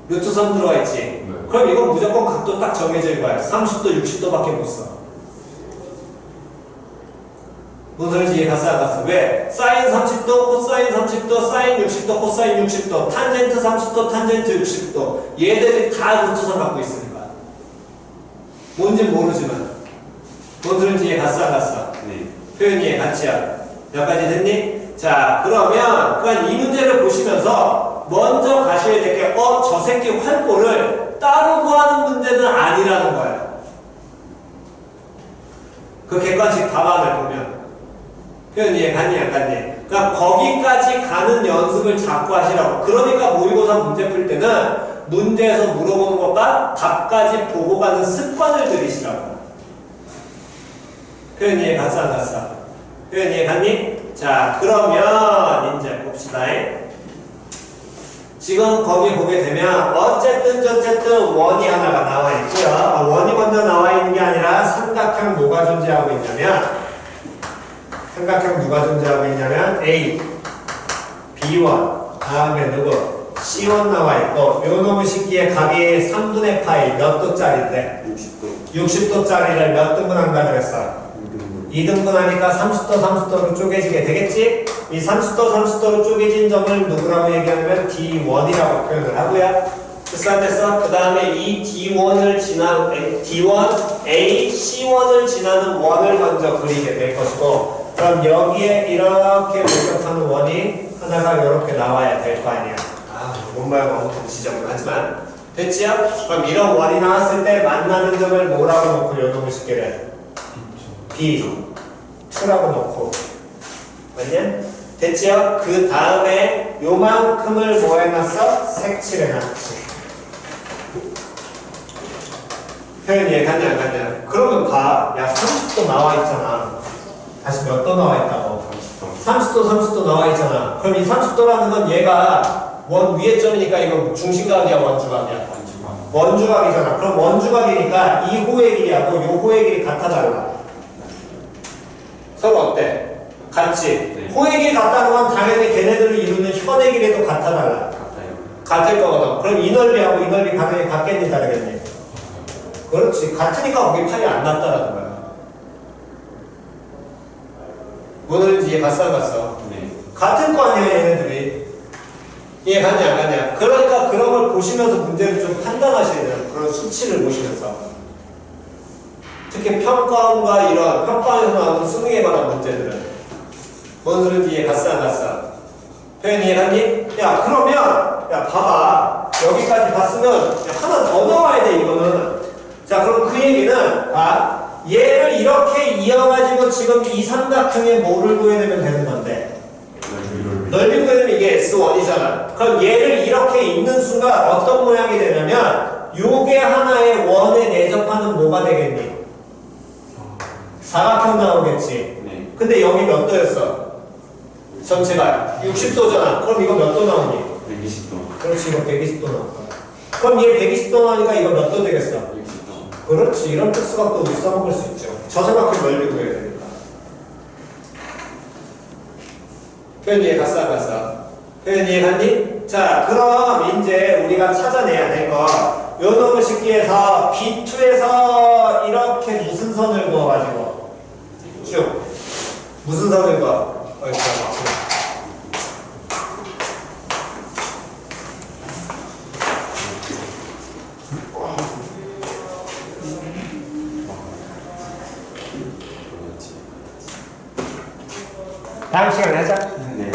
루트 3 들어가 있지? 네. 그럼 이건 무조건 각도 딱 정해질 거야. 30도 60도밖에 못 써. 뭔 소리인지 이해 갔어 안 갔어? 왜? 사인 30도, 코사인 30도, 사인 60도, 코사인 60도, 탄젠트 30도, 탄젠트 60도. 얘들이 다 루트 3 갖고 있으니까. 뭔진 모르지만. 뭔 소리인지 이해 갔어 안 갔어? 네. 표현 이해 같이야. 여기까지 됐니? 자, 그러면 이 문제를 보시면서 먼저 가셔야 될 게, 저 새끼 활골을 따로 구하는 문제는 아니라는 거야. 그 객관식 답안을 보면. 표현 이해 갔니 안 갔니? 그러니까 거기까지 가는 연습을 자꾸 하시라고. 그러니까 모의고사 문제 풀 때는 문제에서 물어보는 것과 답까지 보고 가는 습관을 들이시라고. 표현 이해 갔어 안 갔어? 표현 이해 갔니? 자, 그러면 이제 봅시다. 지금 거기 보게 되면 어쨌든 원이 하나가 나와 있고요. 원이 먼저 나와 있는 게 아니라 삼각형 뭐가 존재하고 있냐면 삼각형 누가 존재하고 있냐면 A, B1, 다음에 누구? C1 나와 있고 요 놈의 식기의 각이 3분의 파이 몇 도짜리인데? 60도. 60도짜리를 몇 등분 한다 그랬어? 2등분 하니까 30도, 30도로 쪼개지게 되겠지? 이 30도, 30도로 쪼개진 점을 누구라고 얘기하면 D1이라고 표현을 하고요. 됐어 안 됐어? 그 다음에 이 D1을 지나 D1, A, C1을 지나는 원을 먼저 그리게 될 것이고, 그럼 여기에 이렇게 목격하는 원이 하나가 이렇게 나와야 될 거 아니야. 뭔 말고 아무튼 지저분하지만 됐지요? 그럼 이런 원이 나왔을 때 만나는 점을 뭐라고 놓고 요놈을 쉽게 B2라고 놓고 맞냐? 됐지요? 그 다음에 요만큼을 뭐 해놨어? 색칠해놨지. 표현 이해 갔냐 안 갔냐? 그러면 봐. 야 30도 나와 있잖아. 다시 몇 도 나와 있다고? 30도 30도 나와 있잖아. 그럼 이 30도라는 건 얘가 원 위에 점이니까 이거 중심각이야 원주각이야? 원주각이잖아. 그럼 원주각이니까 이 호의 길이하고 이 호의 길이 같아 달라. 서로 어때? 같지? 네. 호의 길이 같다는 건 당연히 걔네들을 이루는 현의 길이도 같아 달라. 같아요. 같을 거거든. 그럼 이 넓이하고 이 넓이 당연히 같겠니 다르겠니? 그렇지. 같으니까 거기 팔이 안 났다라는 거야. 오늘 이해 갔어 안 갔어? 네. 같을 거 아니야 얘네들이. 이해 갔냐 안 갔냐? 그러니까 그런 걸 보시면서 문제를 좀 판단하셔야 돼요. 그런 수치를 보시면서. 특히 평가원과 이런 평가원에서 나오는 수능에 관한 문제들은 뭔 소리인지 이해 갔어 안 갔어? 표현 이해갔니? 야 그러면 야 봐봐 여기까지 봤으면 야, 하나 더 넣어야 돼 이거는. 자 그럼 그 얘기는 얘를 이렇게 이어가지고 지금 이 삼각형에 뭐를 구해내면 되는 건데 넓이 구해내면 이게 S1이잖아. 그럼 얘를 이렇게 있는 순간 어떤 모양이 되냐면 요게 하나의 원에 내접하는 뭐가 되겠니? 사각형 나오겠지. 네. 근데 여기 몇 도였어? 전체가 60도잖아. 그럼 이거 몇 도 나오니? 120도. 그렇지, 이거 120도 나올 거야. 그럼 얘 120도 나오니까 이거 몇 도 되겠어? 60도. 그렇지, 이런 특수각도 우리 써먹을 수 있죠. 저 삼각형 넓이 구해야 되니까. 표현 이해 갔어, 안 갔어? 표현 이해 갔니? 자, 그럼 이제 우리가 찾아내야 될 거, 요 놈의 식기에서 B2에서 이렇게 무슨 선을 그어가지고 쭉 무슨 선을 그어? 다음 시간에 하자. 네.